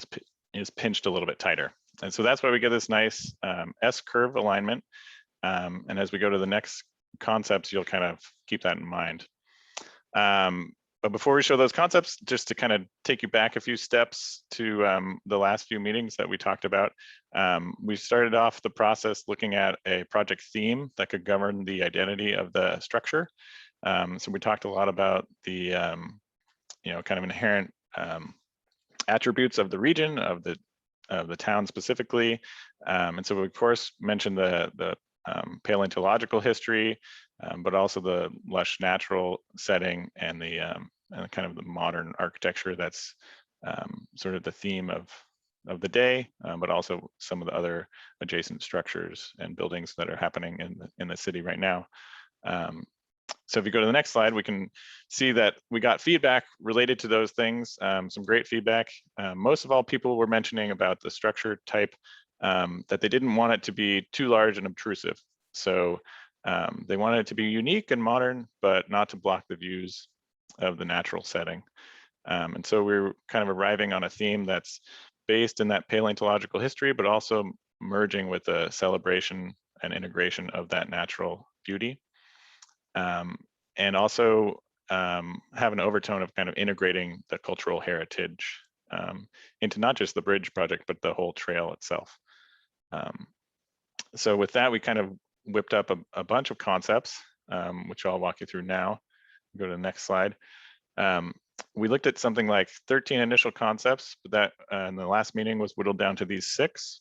is pinched a little bit tighter. And so that's why we get this nice S-curve alignment. And as we go to the next concepts, you'll kind of keep that in mind. But before we show those concepts, just to kind of take you back a few steps to the last few meetings that we talked about, we started off the process looking at a project theme that could govern the identity of the structure. So we talked a lot about the kind of inherent attributes of the region, of the town specifically. And so we of course mentioned the paleontological history, but also the lush natural setting and the kind of the modern architecture that's sort of the theme of the day, but also some of the other adjacent structures and buildings that are happening in the city right now. So if you go to the next slide, we can see that we got feedback related to those things, some great feedback. Most of all, people were mentioning about the structure type, that they didn't want it to be too large and obtrusive. So they wanted it to be unique and modern, but not to block the views of the natural setting. And so we're kind of arriving on a theme that's based in that paleontological history, but also merging with the celebration and integration of that natural beauty. And also have an overtone of kind of integrating the cultural heritage into not just the bridge project, but the whole trail itself. So with that, we kind of whipped up a bunch of concepts, which I'll walk you through now. Go to the next slide. We looked at something like 13 initial concepts, but that in the last meeting was whittled down to these 6.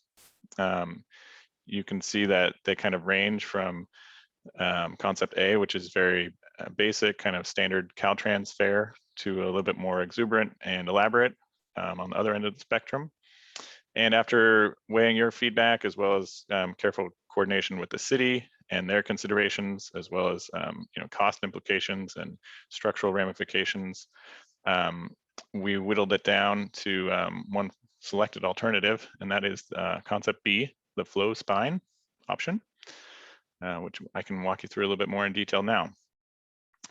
You can see that they kind of range from concept A, which is very basic, kind of standard Caltrans fare, to a little bit more exuberant and elaborate on the other end of the spectrum. And after weighing your feedback, as well as careful coordination with the city and their considerations, as well as cost implications and structural ramifications, we whittled it down to one selected alternative, and that is concept B, the flow spine option, which I can walk you through a little bit more in detail now.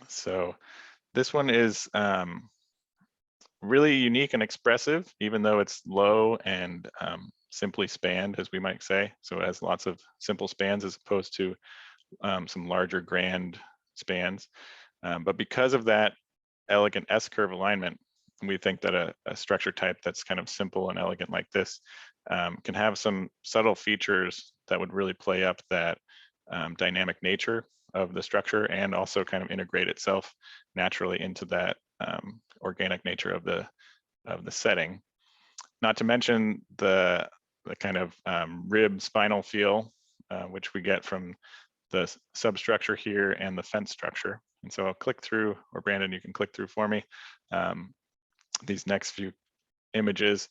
So this one is really unique and expressive, even though it's low and simply spanned, as we might say. So it has lots of simple spans as opposed to some larger grand spans. But because of that elegant S-curve alignment, we think that a structure type that's kind of simple and elegant like this can have some subtle features that would really play up that dynamic nature of the structure, and also kind of integrate itself naturally into that organic nature of the setting. Not to mention the kind of rib spinal feel, which we get from the substructure here and the fence structure. And so I'll click through, or Brandon, you can click through for me, these next few images.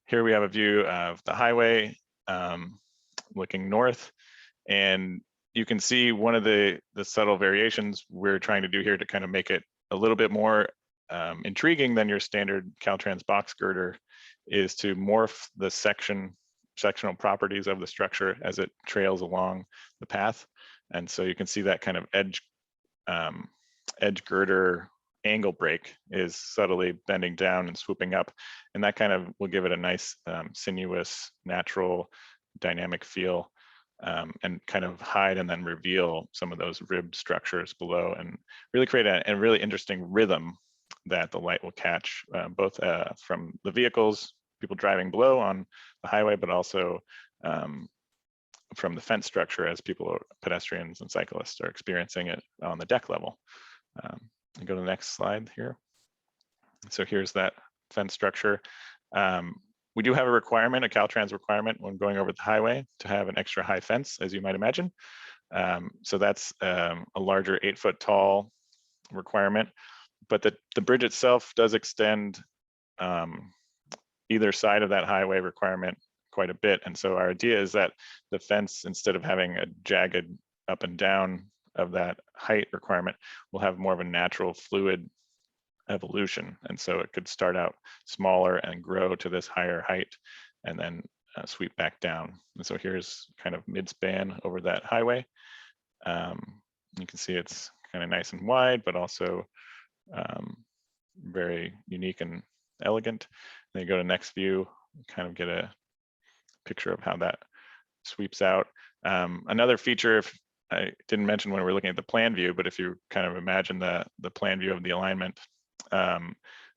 Here we have a view of the highway looking north, and you can see one of the subtle variations we're trying to do here to kind of make it a little bit more intriguing than your standard Caltrans box girder is to morph the sectional properties of the structure as it trails along the path. And so you can see that kind of edge girder angle break is subtly bending down and swooping up. And that kind of will give it a nice sinuous, natural, dynamic feel, and kind of hide and then reveal some of those rib structures below, and really create a really interesting rhythm that the light will catch, both from the vehicles, people driving below on the highway, but also from the fence structure as people, pedestrians and cyclists, are experiencing it on the deck level. And go to the next slide here. So here's that fence structure. We do have a requirement, a Caltrans requirement, when going over the highway to have an extra high fence, as you might imagine. So that's a larger 8-foot tall requirement, but the bridge itself does extend either side of that highway requirement quite a bit. And so our idea is that the fence, instead of having a jagged up and down of that height requirement, will have more of a natural fluid evolution. And so it could start out smaller and grow to this higher height and then sweep back down. And so here's kind of mid-span over that highway. You can see it's kind of nice and wide, but also very unique and elegant. Then you go to next view, kind of get a picture of how that sweeps out. Another feature, if I didn't mention when we were looking at the plan view, but if you kind of imagine the plan view of the alignment,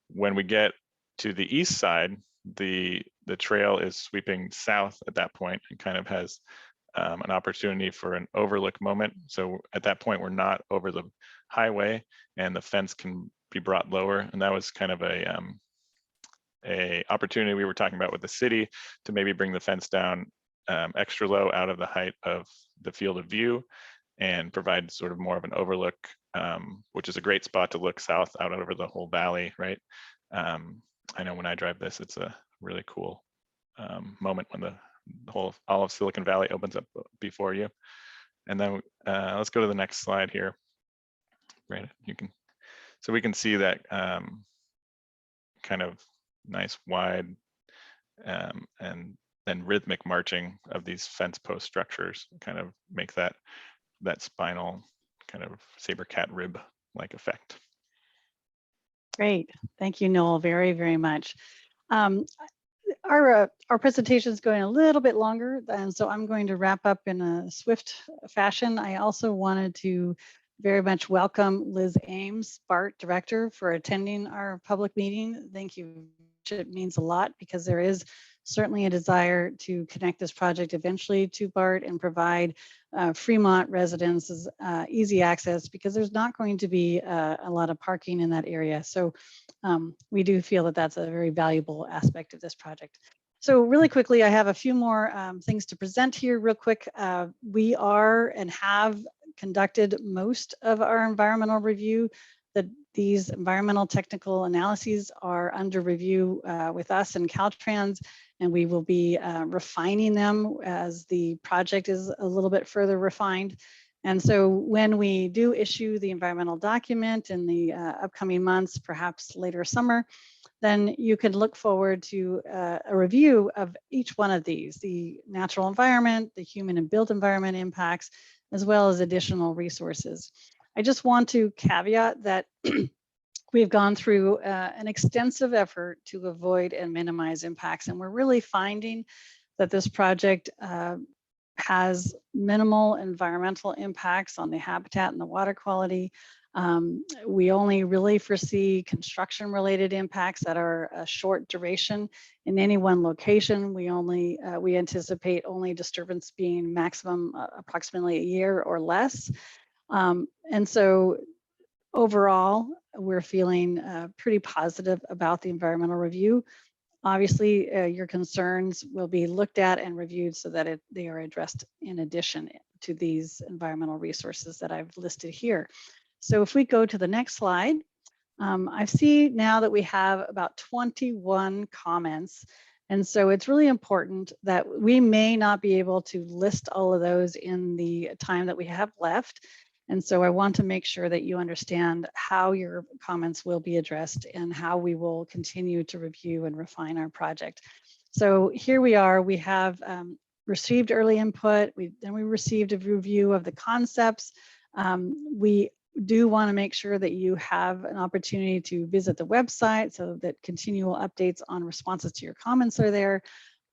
when we get to the east side, the trail is sweeping south at that point and kind of has an opportunity for an overlook moment. So at that point, we're not over the highway and the fence can be brought lower. And that was kind of a opportunity we were talking about with the city to maybe bring the fence down extra low out of the height of the field of view and provide sort of more of an overlook, which is a great spot to look south out over the whole valley, right? I know when I drive this, it's a really cool moment when the whole all of Silicon Valley opens up before you. And then let's go to the next slide here. Right, so we can see that kind of nice wide and then rhythmic marching of these fence post structures kind of make that spinal kind of Sabercat rib like effect. Great, thank you, Noel, very, very much. our presentation is going a little bit longer, and so I'm going to wrap up in a swift fashion. I also wanted to very much welcome Liz Ames, BART Director, for attending our public meeting. Thank you. It means a lot because there is certainly a desire to connect this project eventually to BART and provide Fremont residents easy access, because there's not going to be a lot of parking in that area. So we do feel that that's a very valuable aspect of this project. So really quickly, I have a few more things to present here real quick. We are and have conducted most of our environmental review. These environmental technical analyses are under review with us and Caltrans, and we will be refining them as the project is a little bit further refined. And so when we do issue the environmental document in the upcoming months, perhaps later summer, then you can look forward to a review of each one of these, the natural environment, the human and built environment impacts, as well as additional resources. I just want to caveat that we've gone through an extensive effort to avoid and minimize impacts, and we're really finding that this project has minimal environmental impacts on the habitat and the water quality. We only really foresee construction-related impacts that are a short duration in any one location. We anticipate only disturbance being maximum approximately a year or less. And so overall, we're feeling pretty positive about the environmental review. Obviously, your concerns will be looked at and reviewed so that they are addressed in addition to these environmental resources that I've listed here. So if we go to the next slide, I see now that we have about 21 comments. And so it's really important that we may not be able to list all of those in the time that we have left. And so I want to make sure that you understand how your comments will be addressed and how we will continue to review and refine our project. So here we are, we have received early input, then we received a review of the concepts. We do want to make sure that you have an opportunity to visit the website so that continual updates on responses to your comments are there.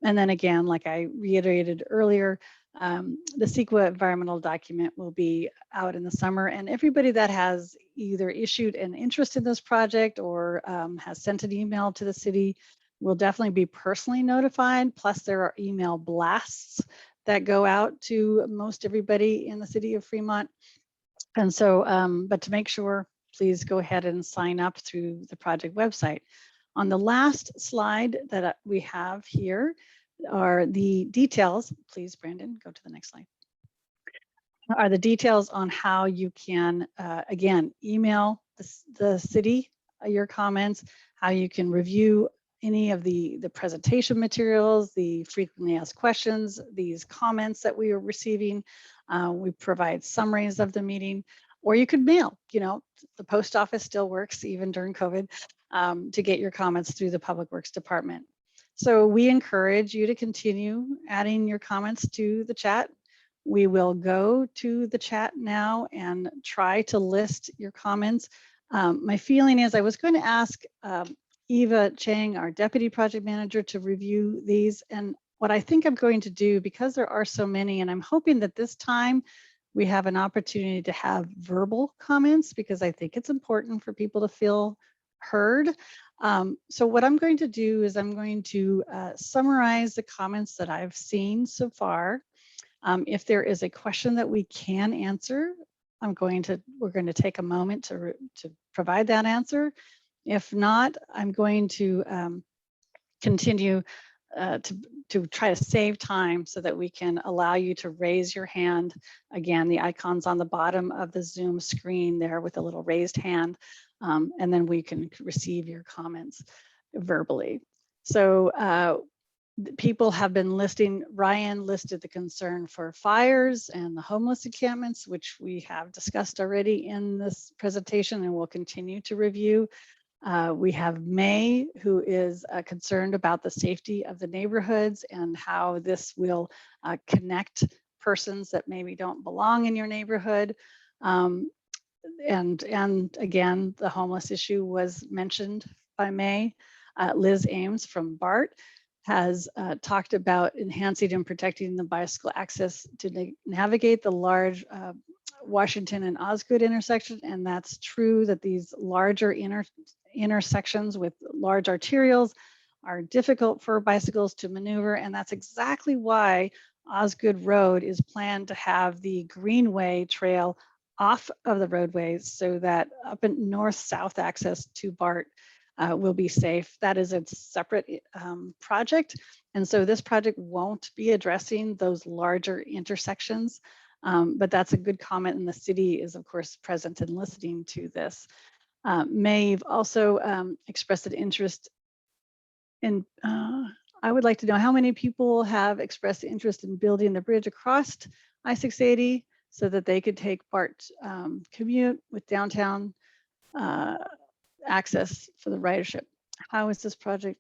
And then again, like I reiterated earlier, the CEQA environmental document will be out in the summer, and everybody that has either issued an interest in this project or has sent an email to the city will definitely be personally notified. Plus there are email blasts that go out to most everybody in the city of Fremont. And so, but to make sure, please go ahead and sign up through the project website. On the last slide that we have here are the details. Please, Brandon, go to the next slide. Are the details on how you can, again, email the city your comments, how you can review any of the presentation materials, the frequently asked questions, these comments that we are receiving. We provide summaries of the meeting, or you could mail, the post office still works even during COVID, to get your comments through the Public Works Department. So we encourage you to continue adding your comments to the chat. We will go to the chat now and try to list your comments. My feeling is I was going to ask Eva Chang, our Deputy Project Manager, to review these. And what I think I'm going to do, because there are so many, and I'm hoping that this time we have an opportunity to have verbal comments, because I think it's important for people to feel heard. So what I'm going to do is I'm going to summarize the comments that I've seen so far. If there is a question that we can answer, we're going to take a moment to provide that answer. If not, I'm going to continue to try to save time so that we can allow you to raise your hand. Again, the icon's on the bottom of the Zoom screen there with a little raised hand, and then we can receive your comments verbally. So people have been listing, Ryan listed the concern for fires and the homeless encampments, which we have discussed already in this presentation and will continue to review. We have May, who is concerned about the safety of the neighborhoods and how this will connect persons that maybe don't belong in your neighborhood. And again, the homeless issue was mentioned by May. Liz Ames from BART has talked about enhancing and protecting the bicycle access to navigate the large Washington and Osgoode intersection. And that's true that these larger intersections with large arterials are difficult for bicycles to maneuver. And that's exactly why Osgoode Road is planned to have the Greenway Trail off of the roadways so that up and north-south access to BART will be safe. That is a separate project. And so this project won't be addressing those larger intersections, but that's a good comment, and the city is of course present and listening to this. Maeve also expressed an interest in, I would like to know how many people have expressed interest in building the bridge across I-680 so that they could take BART commute with downtown access for the ridership. How is this project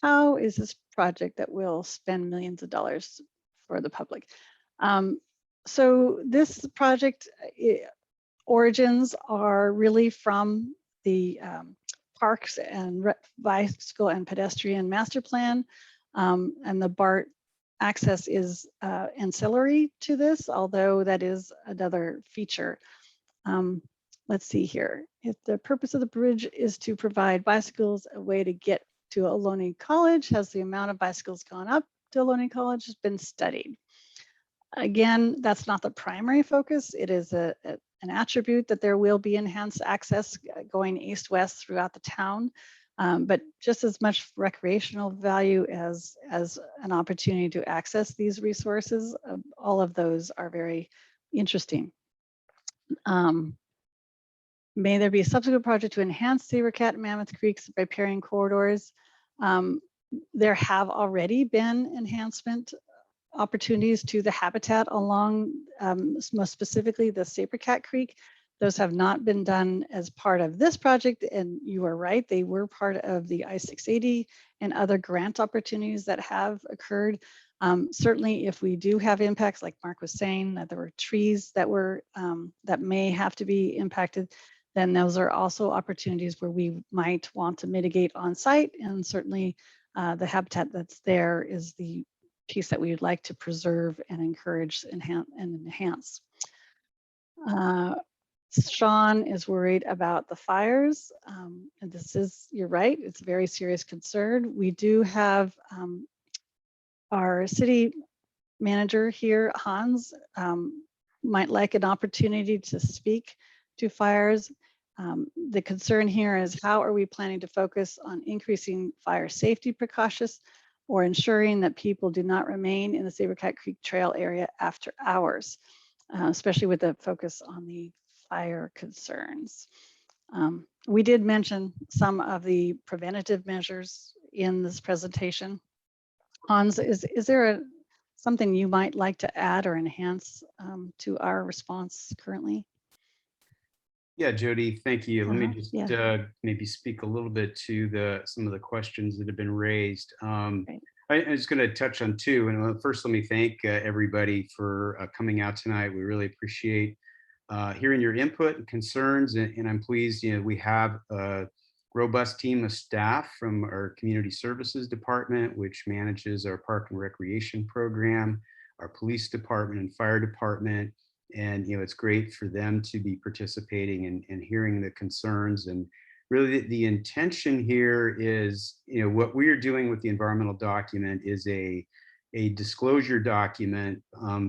that will spend millions of dollars for the public? So this project origins are really from the Parks and Bicycle and Pedestrian Master Plan, and the BART access is ancillary to this, although that is another feature. Let's see here. If the purpose of the bridge is to provide bicycles a way to get to Ohlone College, has the amount of bicycles gone up to Ohlone College has been studied. Again, that's not the primary focus. It is an attribute that there will be enhanced access going east-west throughout the town, but just as much recreational value as an opportunity to access these resources. All of those are very interesting. May there be a subsequent project to enhance Sabercat and Mammoth Creeks by pairing corridors. There have already been enhancement opportunities to the habitat along, most specifically the Sabercat Creek. Those have not been done as part of this project, and you are right, they were part of the I-680 and other grant opportunities that have occurred. Certainly, if we do have impacts, like Mark was saying, that there were trees that were that may have to be impacted, then those are also opportunities where we might want to mitigate on site. And certainly the habitat that's there is the piece that we would like to preserve and encourage and enhance. Sean is worried about the fires. And this is, you're right, it's a very serious concern. We do have our city manager here, Hans, might like an opportunity to speak to fires. The concern here is how are we planning to focus on increasing fire safety precautions or ensuring that people do not remain in the Sabercat Creek Trail area after hours, especially with the focus on the fire concerns. We did mention some of the preventative measures in this presentation. Hans, is there something you might like to add or enhance to our response currently? Yeah, Jody, thank you. Let me just yeah. maybe speak a little bit to some of the questions that have been raised. I'm just going to touch on two. And first, let me thank everybody for coming out tonight. We really appreciate hearing your input and concerns. And I'm pleased, we have a robust team of staff from our Community Services Department, which manages our Park and Recreation program, our Police Department and Fire Department. And it's great for them to be participating and hearing the concerns. And really the intention here is, what we are doing with the environmental document is a disclosure document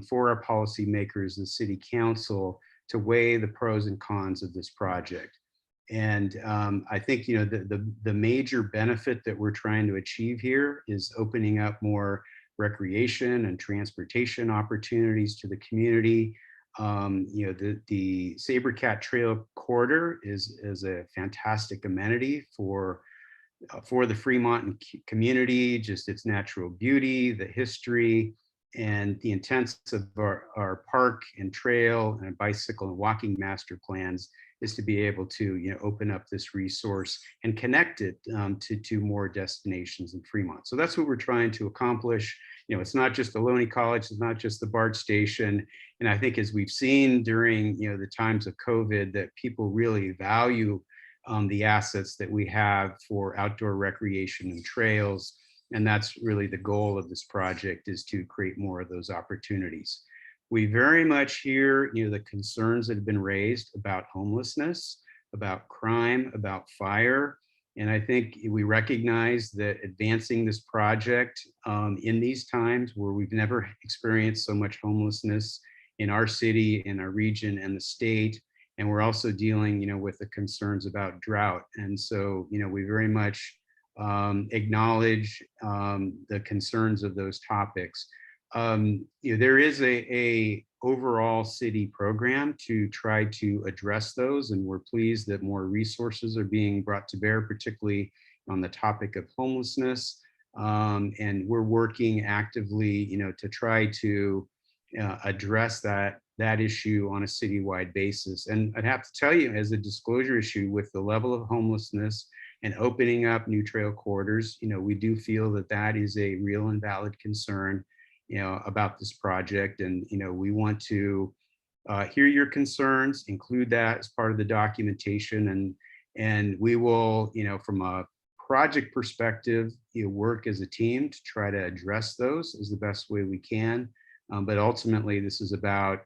for our policymakers, the City Council, to weigh the pros and cons of this project. And I think the major benefit that we're trying to achieve here is opening up more recreation and transportation opportunities to the community. The Sabercat Trail corridor is a fantastic amenity for the Fremont community, just its natural beauty, the history, and the intents of our park and trail and bicycle and walking master plans is to be able to open up this resource and connect it to more destinations in Fremont. So that's what we're trying to accomplish. It's not just the Ohlone College, it's not just the BART station. And I think as we've seen during the times of COVID, that people really value the assets that we have for outdoor recreation and trails. And that's really the goal of this project, is to create more of those opportunities. We very much hear, the concerns that have been raised about homelessness, about crime, about fire. And I think we recognize that advancing this project in these times where we've never experienced so much homelessness in our city, in our region, and the state, and we're also dealing, with the concerns about drought. And so, we very much acknowledge the concerns of those topics. There is a overall city program to try to address those, and we're pleased that more resources are being brought to bear, particularly on the topic of homelessness. And we're working actively, to try to address that issue on a citywide basis. And I'd have to tell you, as a disclosure issue, with the level of homelessness and opening up new trail corridors, we do feel that that is a real and valid concern, about this project. And, we want to hear your concerns, include that as part of the documentation. And we will, from a project perspective, work as a team to try to address those as the best way we can. But ultimately, this is about,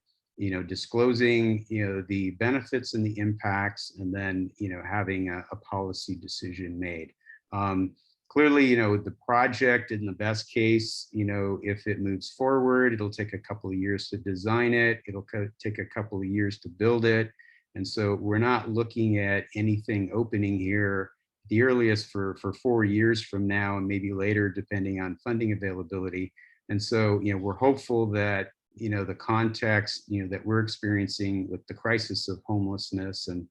disclosing, the benefits and the impacts, and then, having a policy decision made. Clearly, the project, in the best case, if it moves forward, it'll take a couple of years to design it. It'll take a couple of years to build it. And so we're not looking at anything opening here the earliest for 4 years from now, and maybe later, depending on funding availability. And so, we're hopeful that, the context, that we're experiencing with the crisis of homelessness and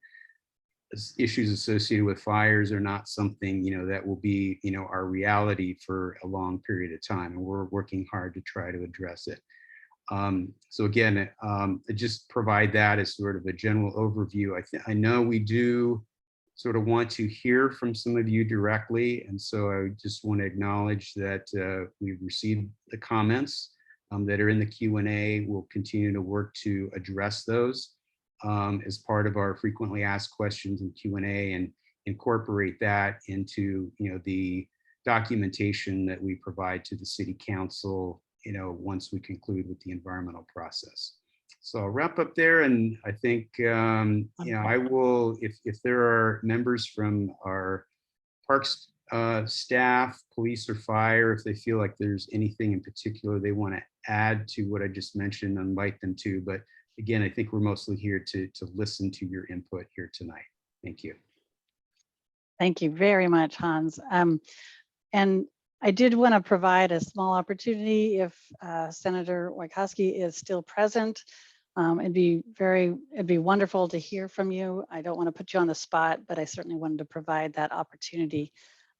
issues associated with fires are not something, that will be, our reality for a long period of time. And we're working hard to try to address it. So again, just provide that as sort of a general overview. I know we do sort of want to hear from some of you directly. And so I just want to acknowledge that we've received the comments that are in the Q&A. We'll continue to work to address those as part of our frequently asked questions and Q&A, and incorporate that into, the documentation that we provide to the City Council, once we conclude with the environmental process. So I'll wrap up there, and I think, I will, if there are members from our parks staff, police, or fire, if they feel like there's anything in particular they want to add to what I just mentioned, I invite them to. But again, I think we're mostly here to listen to your input here tonight. Thank you. Thank you very much, Hans. And I did want to provide a small opportunity if Senator Wojciechowski is still present. It'd be wonderful to hear from you. I don't want to put you on the spot, but I certainly wanted to provide that opportunity.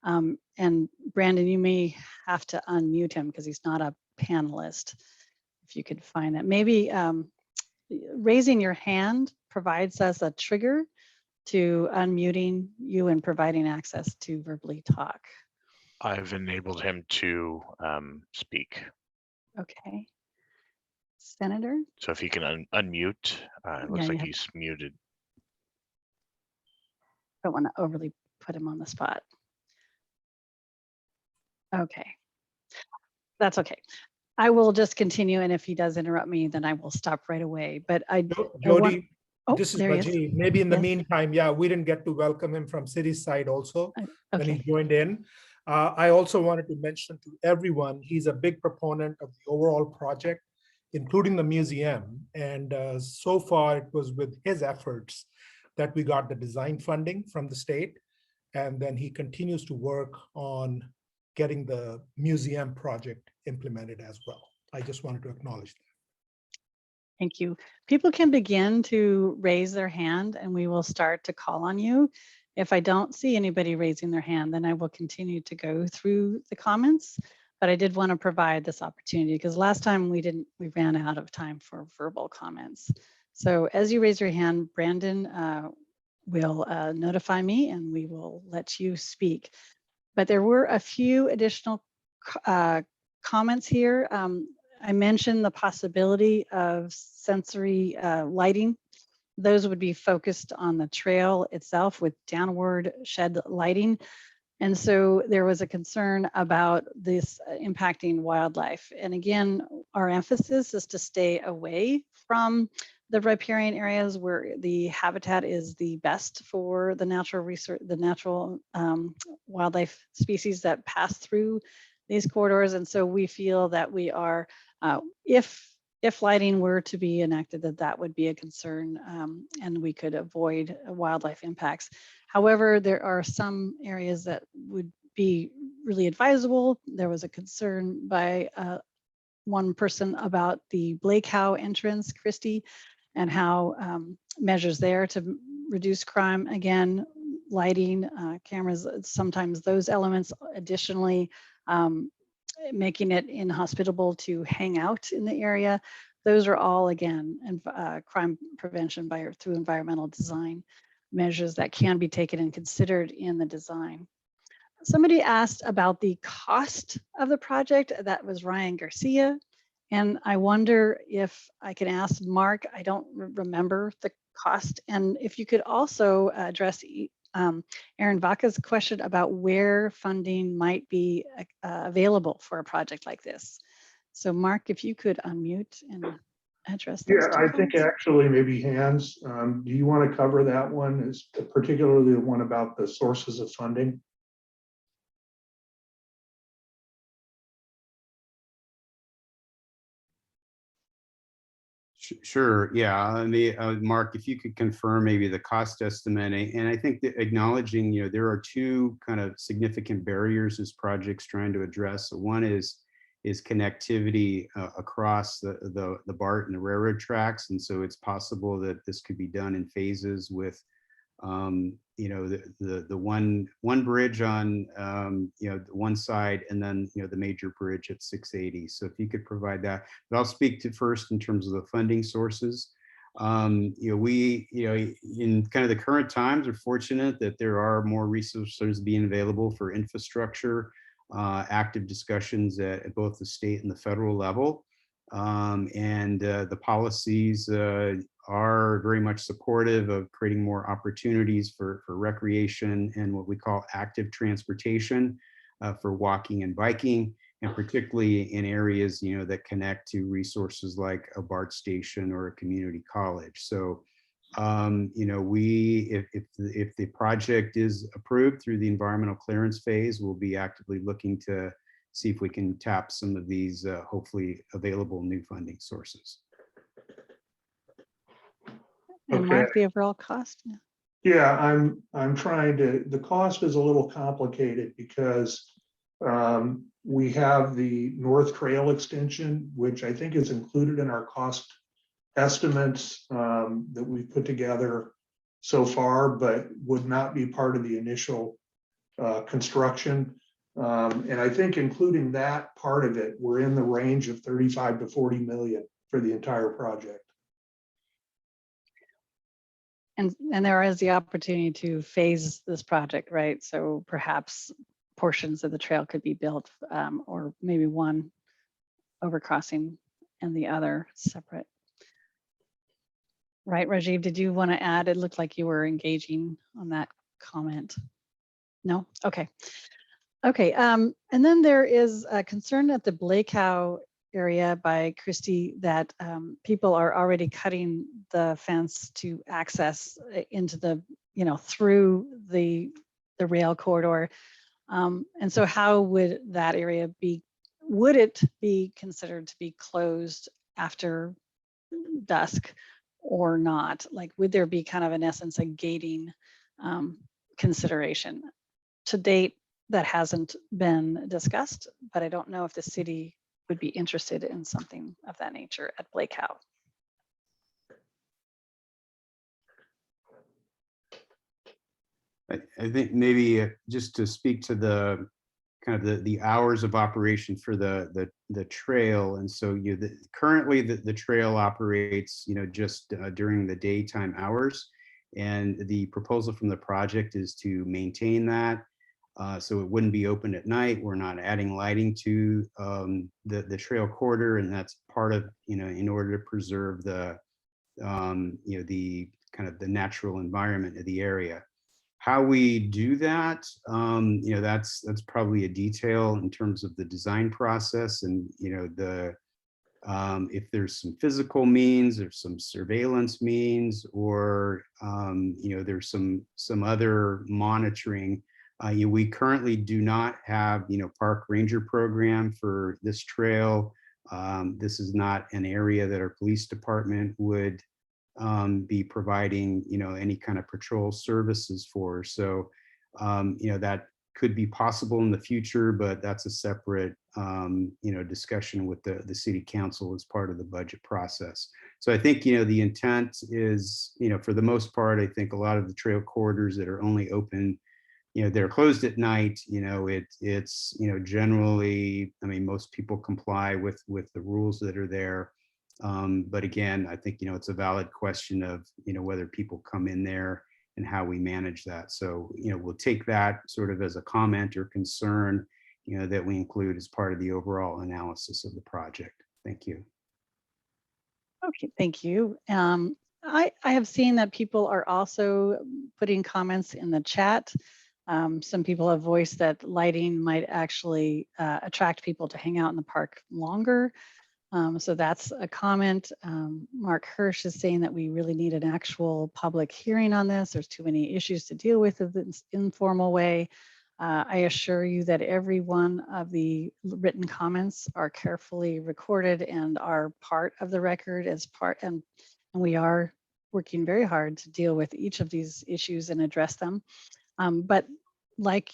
And Brandon, you may have to unmute him because he's not a panelist. If you could find that, maybe raising your hand provides us a trigger to unmuting you and providing access to verbally talk. I've enabled him to speak. Okay. Senator? So if he can unmute, it looks like he's muted. Don't want to overly put him on the spot. Okay. That's okay. I will just continue, and if he does interrupt me, then I will stop right away. But Jody, oh, this is there he is. Rajiv. Maybe in the meantime, we didn't get to welcome him from city side also when he joined in. I also wanted to mention to everyone, he's a big proponent of the overall project, including the museum. And so far, it was with his efforts that we got the design funding from the state. And then he continues to work on getting the museum project implemented as well. I just wanted to acknowledge that. Thank you. People can begin to raise their hand and we will start to call on you. If I don't see anybody raising their hand, then I will continue to go through the comments. But I did want to provide this opportunity because last time we ran out of time for verbal comments. So as you raise your hand, Brandon will notify me and we will let you speak. But there were a few additional comments here. I mentioned the possibility of sensory lighting. Those would be focused on the trail itself with downward shed lighting. And so there was a concern about this impacting wildlife. And again, our emphasis is to stay away from the riparian areas where the habitat is the best for the natural resource, the natural wildlife species that pass through these corridors. And so we feel that we are, if lighting were to be enacted, that would be a concern, and we could avoid wildlife impacts. However, there are some areas that would be really advisable. There was a concern by one person about the Blackout entrance, Christie, and how measures there to reduce crime. Again, lighting, cameras, sometimes those elements additionally making it inhospitable to hang out in the area. Those are all, again, crime prevention through environmental design measures that can be taken and considered in the design. Somebody asked about the cost of the project. That was Ryan Garcia. And I wonder if I can ask Mark, I don't remember the cost. And if you could also address Aaron Vaca's question about where funding might be available for a project like this. So Mark, if you could unmute and address those Yeah, I think points. actually maybe Hans, do you want to cover that one, is particularly the one about the sources of funding? Sure. Yeah. Mark, if you could confirm maybe the cost estimate, and I think that acknowledging, there are two kind of significant barriers this project's trying to address. So one is connectivity across the BART and the railroad tracks, and so it's possible that this could be done in phases with the one bridge on one side, and then the major bridge at 680. So if you could provide that, but I'll speak to first in terms of the funding sources. We in kind of the current times are fortunate that there are more resources being available for infrastructure, active discussions at both the state and the federal level. The policies are very much supportive of creating more opportunities for recreation and what we call active transportation for walking and biking, and particularly in areas that connect to resources like a BART station or a community college. So if the project is approved through the environmental clearance phase, we'll be actively looking to see if we can tap some of these hopefully available new funding sources. And Mark, the overall cost? Yeah, I'm trying to, the cost is a little complicated because we have the North Trail extension, which I think is included in our cost estimates that we've put together so far, but would not be part of the initial construction. And I think including that part of it, we're in the range of 35 to 40 million for the entire project. And there is the opportunity to phase this project, right? So perhaps portions of the trail could be built, or maybe one overcrossing and the other separate. Right, Rajiv, did you want to add? It looked like you were engaging on that comment. No? Okay. Okay, and then there is a concern at the Blackout area by Christie that people are already cutting the fence to access into the, through the rail corridor. And so how would that area be, would it be considered to be closed after dusk or not? Like, would there be kind of, in essence, a gating consideration? To date, that hasn't been discussed, but I don't know if the city would be interested in something of that nature at Blackout. I think maybe just to speak to the kind of the hours of operation for the trail. And so currently the trail operates, just during the daytime hours. And the proposal from the project is to maintain that. So it wouldn't be open at night. We're not adding lighting to the trail corridor, and that's part of, in order to preserve the, the kind of the natural environment of the area. How we do that, you know, that's probably a detail in terms of the design process, and you know, the if there's some physical means or some surveillance means, or you know, there's some other monitoring. We currently do not have, you know, park ranger program for this trail. This is not an area that our police department would be providing, you know, any kind of patrol services for. So, you know, that could be possible in the future, but that's a separate, you know, discussion with the city council as part of the budget process. So I think, you know, the intent is, you know, for the most part, I think a lot of the trail corridors that are only open, you know, they're closed at night, you know, it's, you know, generally, I mean, most people comply with the rules that are there. But again, I think, you know, it's a valid question of, you know, whether people come in there and how we manage that. So, you know, we'll take that sort of as a comment or concern, you know, that we include as part of the overall analysis of the project. Thank you. Okay, thank you. I have seen that people are also putting comments in the chat. Some people have voiced that lighting might actually attract people to hang out in the park longer. So that's a comment. Mark Hirsch is saying that we really need an actual public hearing on this. There's too many issues to deal with in this informal way. I assure you that every one of the written comments are carefully recorded and are part of the record as part, and we are working very hard to deal with each of these issues and address them. But like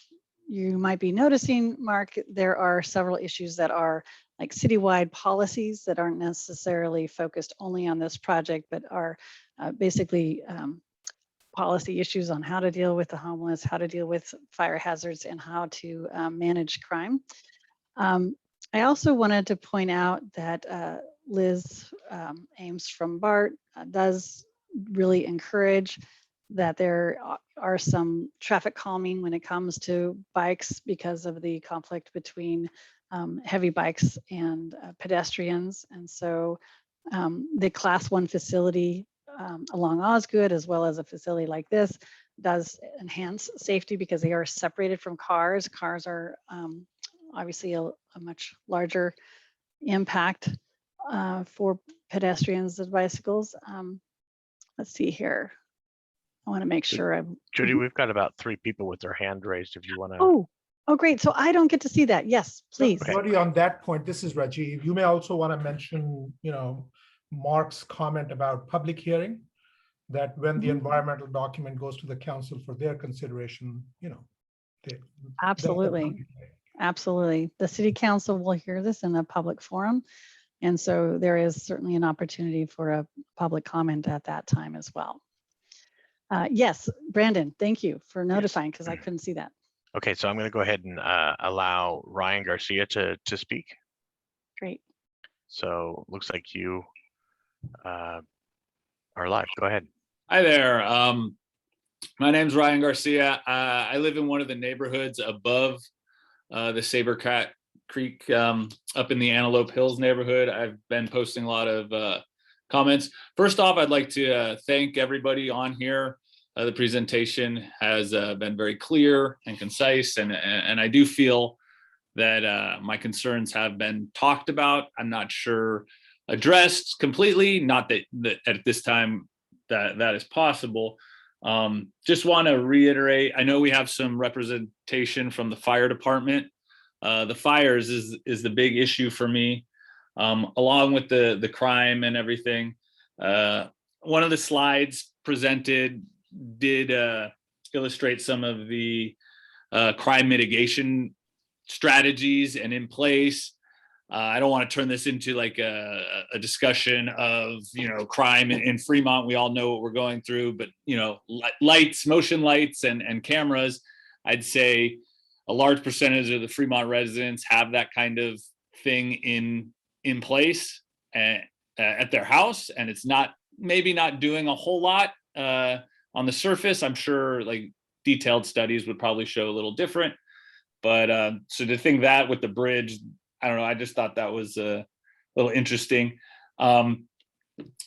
you might be noticing, Mark, there are several issues that are like citywide policies that aren't necessarily focused only on this project, but are basically policy issues on how to deal with the homeless, how to deal with fire hazards, and how to manage crime. I also wanted to point out that Liz Ames from BART does really encourage that there are some traffic calming when it comes to bikes because of the conflict between heavy bikes and pedestrians. And so the class 1 facility along Osgoode, as well as a facility like this, does enhance safety because they are separated from cars. Cars are obviously a much larger impact for pedestrians and bicycles. Let's see here. I want to make sure I'm. Judy, we've got about 3 people with their hand raised if you want to. Oh, great. So I don't get to see that. Yes, please. Already on that point, this is Rajiv. You may also want to mention, you know, Mark's comment about public hearing, that when the environmental document goes to the council for their consideration, you know. Absolutely. Absolutely. The city council will hear this in a public forum. And so there is certainly an opportunity for a public comment at that time as well. Yes, Brandon, thank you for notifying because I couldn't see that. Okay, so I'm going to go ahead and allow Ryan Garcia to speak. Great. So looks like you are live. Go ahead. Hi there. My name's Ryan Garcia. I live in one of the neighborhoods above the Sabercat Creek up in the Antelope Hills neighborhood. I've been posting a lot of comments. First off, I'd like to thank everybody on here. The presentation has been very clear and concise, and I do feel that my concerns have been talked about. I'm not sure addressed completely, not that at this time that is possible. Just want to reiterate, I know we have some representation from the fire department. The fires is the big issue for me, along with the crime and everything. One of the slides presented did illustrate some of the crime mitigation strategies and in place. I don't want to turn this into like a discussion of, you know, crime in Fremont. We all know what we're going through, but, you know, lights, motion lights and cameras, I'd say a large percentage of the Fremont residents have that kind of thing in place at their house. And it's maybe not doing a whole lot on the surface. I'm sure like detailed studies would probably show a little different, but so to think that with the bridge, I don't know, I just thought that was a little interesting.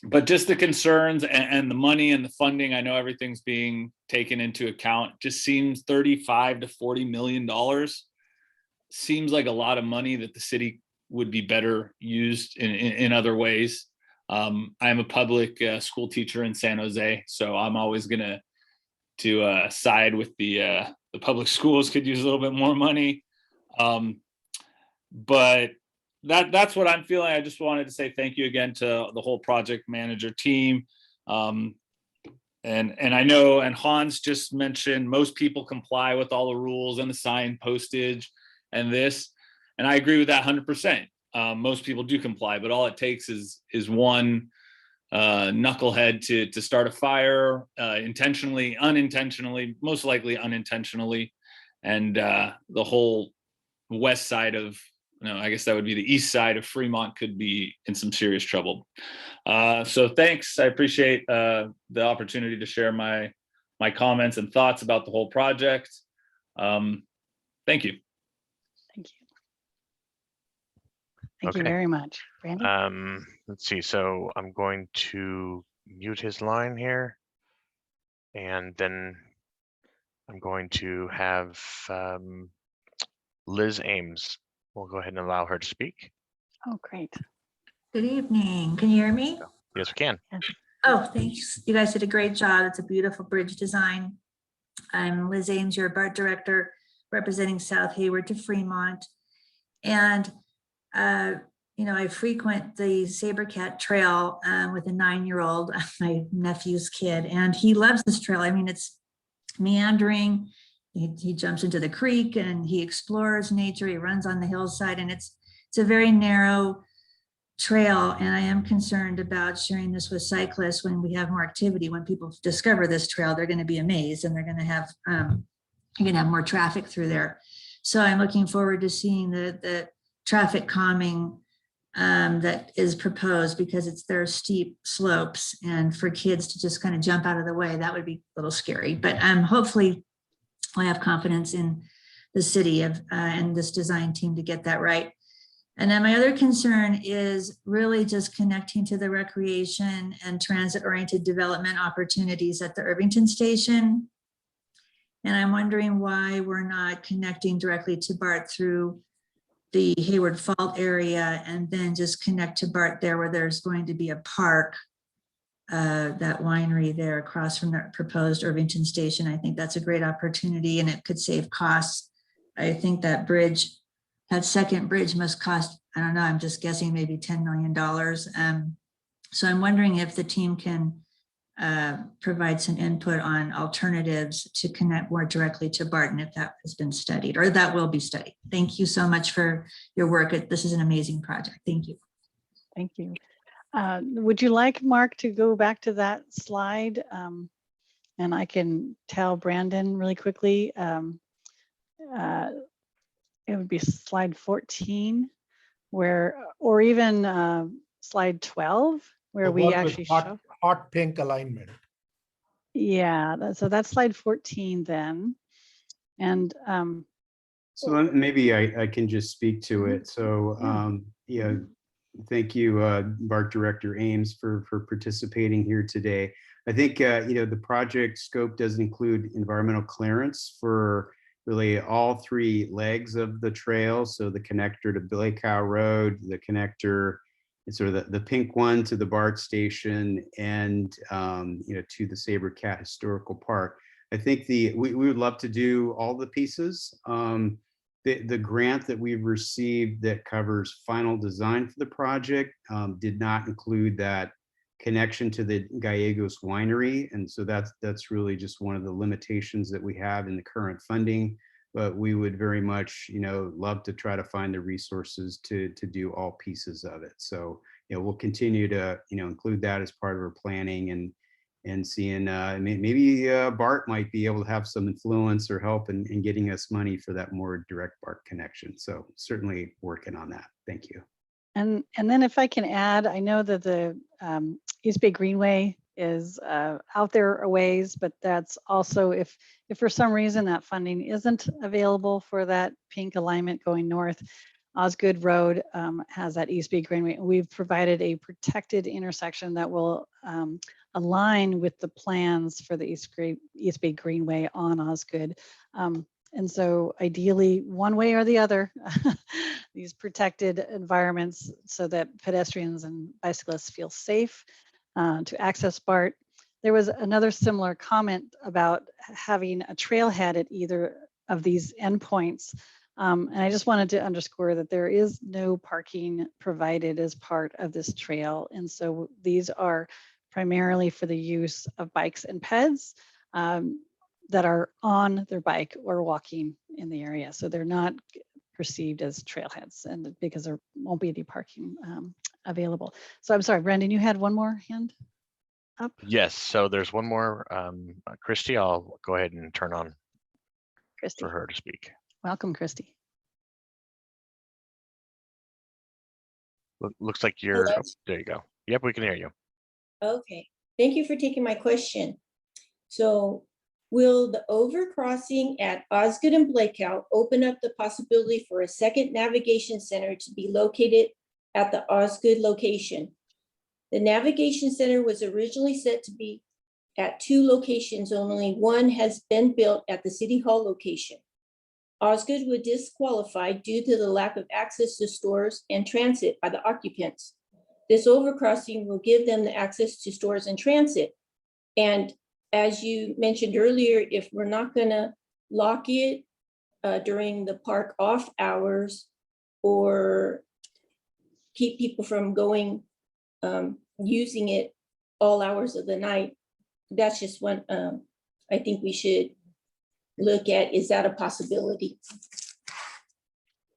but just the concerns and the money and the funding, I know everything's being taken into account, just seems $35 to $40 million seems like a lot of money that the city would be better used in other ways. I'm a public school teacher in San Jose, so I'm always gonna side with the public schools could use a little bit more money. But that's what I'm feeling. I just wanted to say thank you again to the whole project manager team. And I know, and Hans just mentioned, most people comply with all the rules and the sign postage and this, and I agree with that 100%. Most people do comply, but all it takes is one knucklehead to start a fire, intentionally, unintentionally, most likely unintentionally, and the whole west side of, I guess that would be the east side of Fremont could be in some serious trouble. So thanks. I appreciate the opportunity to share my comments and thoughts about the whole project. Thank you. Thank you. Thank you Okay. very much. Brandon? Let's see. So I'm going to mute his line here. And then I'm going to have Liz Ames. We'll go ahead and allow her to speak. Oh, great. Good evening. Can you hear me? Yes, we can. Oh, thanks. You guys did a great job. It's a beautiful bridge design. I'm Liz Ames, your BART director, representing South Hayward to Fremont. And, I frequent the Sabercat trail with a 9-year-old, my nephew's kid, and he loves this trail. I mean, it's meandering. He jumps into the creek and he explores nature. He runs on the hillside, and it's a very narrow trail. And I am concerned about sharing this with cyclists when we have more activity. When people discover this trail, they're going to be amazed, and they're going to have you're going to have more traffic through there. So I'm looking forward to seeing the traffic calming that is proposed, because there are steep slopes, and for kids to just kind of jump out of the way, that would be a little scary. But hopefully I have confidence in the city and this design team to get that right. And then my other concern is really just connecting to the recreation and transit-oriented development opportunities at the Irvington station. And I'm wondering why we're not connecting directly to BART through the Hayward Fault area, and then just connect to BART there, where there's going to be a park, that winery there across from the proposed Irvington station. I think that's a great opportunity, and it could save costs. I think that second bridge must cost, I don't know, I'm just guessing maybe $10 million. So I'm wondering if the team can provide some input on alternatives to connect more directly to BART, and if that has been studied, or that will be studied. Thank you so much for your work. This is an amazing project. Thank you. Thank you. Would you like Mark to go back to that slide? And I can tell Brandon really quickly. It would be slide 14, or even slide 12, where we actually show hot pink alignment. Yeah, so that's slide 14 then. And so maybe I can just speak to it. So yeah, thank you, BART Director Ames, for participating here today. I think the project scope does include environmental clearance for really all 3 legs of the trail. So the connector to Blackout Road, the connector, sort of the pink one, to the BART station, and to the Sabercat Historical Park. I think we would love to do all the pieces. The grant that we've received that covers final design for the project did not include that connection to the Gallegos winery, and so that's really just one of the limitations that we have in the current funding. But we would very much, love to try to find the resources to do all pieces of it. So, we'll continue to, include that as part of our planning, and seeing maybe BART might be able to have some influence or help in getting us money for that more direct BART connection. So certainly working on that. Thank you. And then if I can add, I know that the East Bay Greenway is out there a ways, but that's also if for some reason that funding isn't available for that pink alignment going north, Osgoode Road has that East Bay Greenway. We've provided a protected intersection that will align with the plans for the East Bay Greenway on Osgoode. And so ideally, one way or the other, these protected environments so that pedestrians and bicyclists feel safe to access BART. There was another similar comment about having a trailhead at either of these endpoints. And I just wanted to underscore that there is no parking provided as part of this trail. And so these are primarily for the use of bikes and peds that are on their bike or walking in the area. So they're not perceived as trailheads, and because there won't be any parking available. So I'm sorry, Brandon, you had one more hand up? Yes, so there's one more. Christy, I'll go ahead and turn on Christy. for her to speak. Welcome, Christy. Looks like you're, Hello? oh, there you go. Yep, we can hear you. Okay, thank you for taking my question. So will the overcrossing at Osgoode and Blackout open up the possibility for a second navigation center to be located at the Osgoode location? The navigation center was originally set to be at 2 locations, only one has been built at the City Hall location. Osgoode would disqualify due to the lack of access to stores and transit by the occupants. This overcrossing will give them the access to stores and transit. And as you mentioned earlier, if we're not gonna lock it during the park off hours or keep people from going, using it all hours of the night, that's just one I think we should look at. Is that a possibility?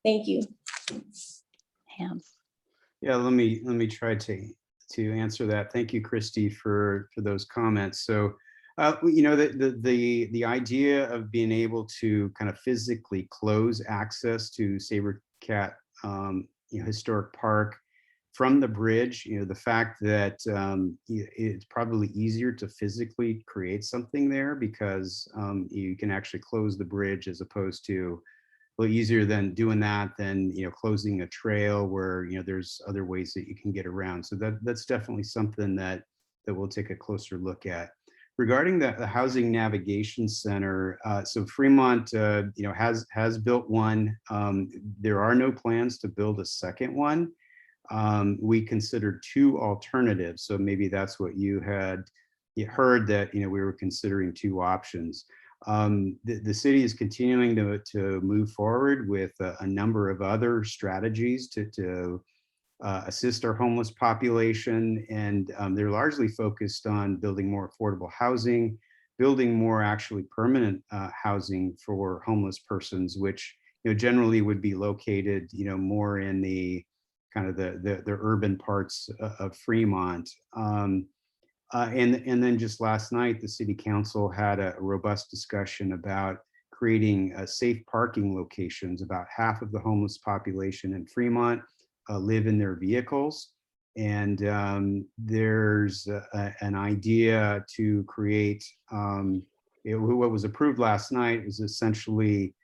Thank you. Hands. Yeah, let me try to answer that. Thank you, Christy, for those comments. So, you know, the idea of being able to kind of physically close access to Sabercat, you know, Historic Park from the bridge, you know, the fact that it's probably easier to physically create something there because you can actually close the bridge as opposed to, well, easier than doing that than, you know, closing a trail where, you know, there's other ways that you can get around. So that's definitely something that we'll take a closer look at. Regarding the Housing Navigation Center, so Fremont, you know, has built one. There are no plans to build a second one. We considered 2 alternatives. So maybe that's what you heard, that, you know, we were considering 2 options. The city is continuing to move forward with a number of other strategies to assist our homeless population. And they're largely focused on building more affordable housing, building more actually permanent housing for homeless persons, which, you know, generally would be located, you know, more in the kind of the urban parts of Fremont. And then just last night, the city council had a robust discussion about creating safe parking locations. About half of the homeless population in Fremont live in their vehicles. And there's an idea to create, what was approved last night was essentially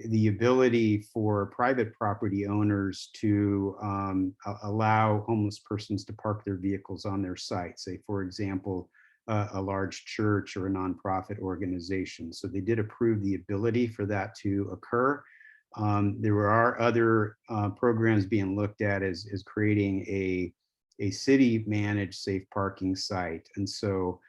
the ability for private property owners to allow homeless persons to park their vehicles on their site, say, for example, a large church or a nonprofit organization. So they did approve the ability for that to occur. There are other programs being looked at as creating a city managed safe parking site. And so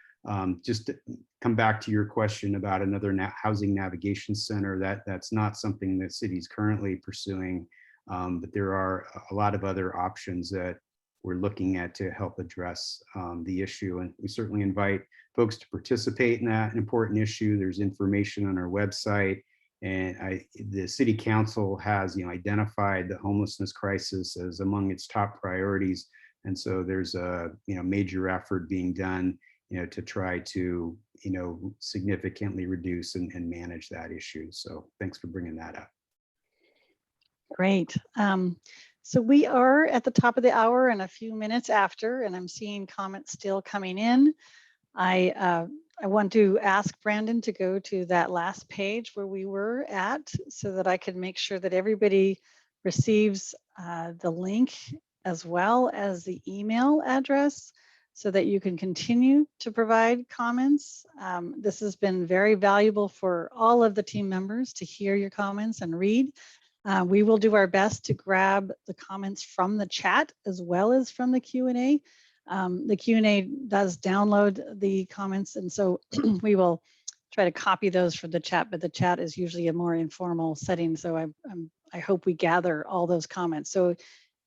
just to come back to your question about another housing navigation center, that's not something that city's currently pursuing, but there are a lot of other options that we're looking at to help address the issue. And we certainly invite folks to participate in that important issue. There's information on our website, and the city council has, you know, identified the homelessness crisis as among its top priorities. And so there's a, you know, major effort being done, you know, to try to, you know, significantly reduce and manage that issue. So thanks for bringing that up. Great. So we are at the top of the hour and a few minutes after, and I'm seeing comments still coming in. I want to ask Brandon to go to that last page where we were at so that I can make sure that everybody receives the link as well as the email address so that you can continue to provide comments. This has been very valuable for all of the team members to hear your comments and read. We will do our best to grab the comments from the chat as well as from the Q&A. The Q&A does download the comments, and so we will try to copy those for the chat, but the chat is usually a more informal setting, so I hope we gather all those comments. So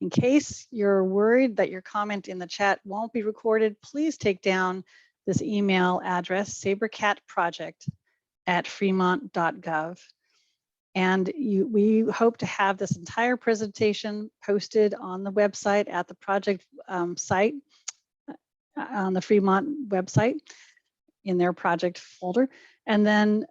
in case you're worried that your comment in the chat won't be recorded, please take down this email address, sabercatproject@fremont.gov. And we hope to have this entire presentation posted on the website at the project site, on the Fremont website in their project folder. And then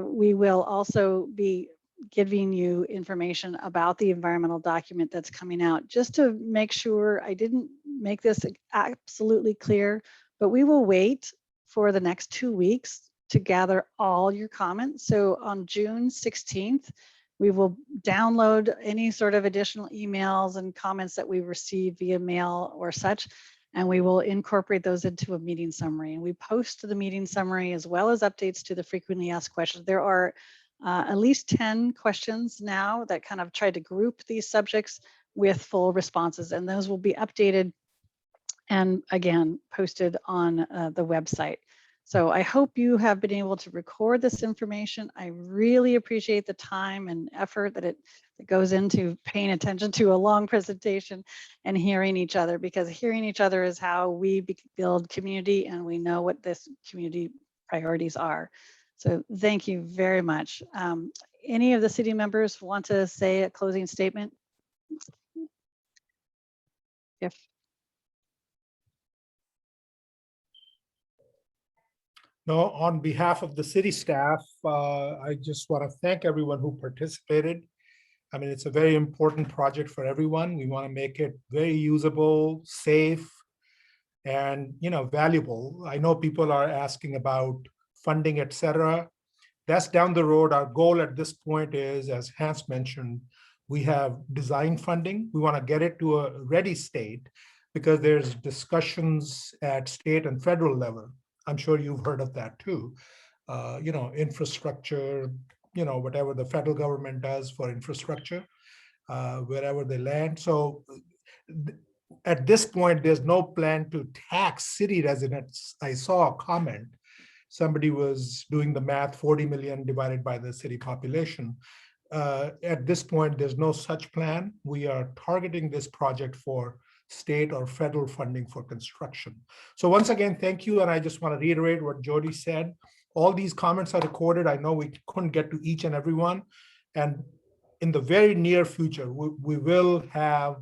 we will also be giving you information about the environmental document that's coming out. Just to make sure I didn't make this absolutely clear, but we will wait for the next 2 weeks to gather all your comments. So on June 16th, we will download any sort of additional emails and comments that we receive via mail or such, and we will incorporate those into a meeting summary. And we post the meeting summary as well as updates to the frequently asked questions. There are at least 10 questions now that kind of try to group these subjects with full responses, and those will be updated and again posted on the website. So I hope you have been able to record this information. I really appreciate the time and effort that goes into paying attention to a long presentation and hearing each other, because hearing each other is how we build community, and we know what this community priorities are. So thank you very much. Any of the city members want to say a closing statement? If No, on behalf of the city staff, I just want to thank everyone who participated. I mean, it's a very important project for everyone. We want to make it very usable, safe, and valuable. I know people are asking about funding, etc. That's down the road. Our goal at this point is, as Hans mentioned, we have design funding. We want to get it to a ready state because there's discussions at state and federal level. I'm sure you've heard of that too. Infrastructure, whatever the federal government does for infrastructure, wherever they land. So at this point, there's no plan to tax city residents. I saw a comment. Somebody was doing the math, 40 million divided by the city population. At this point, there's no such plan. We are targeting this project for state or federal funding for construction. So once again, thank you. And I just want to reiterate what Jody said. All these comments are recorded. I know we couldn't get to each and every one. And in the very near future, we will have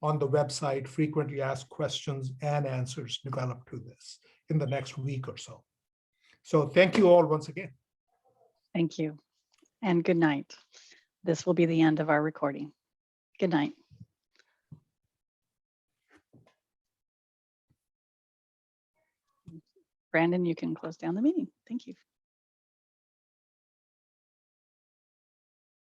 on the website frequently asked questions and answers developed to this in the next week or so. So thank you all once again. Thank you, and good night. This will be the end of our recording. Good night. Brandon, you can close down the meeting. Thank you.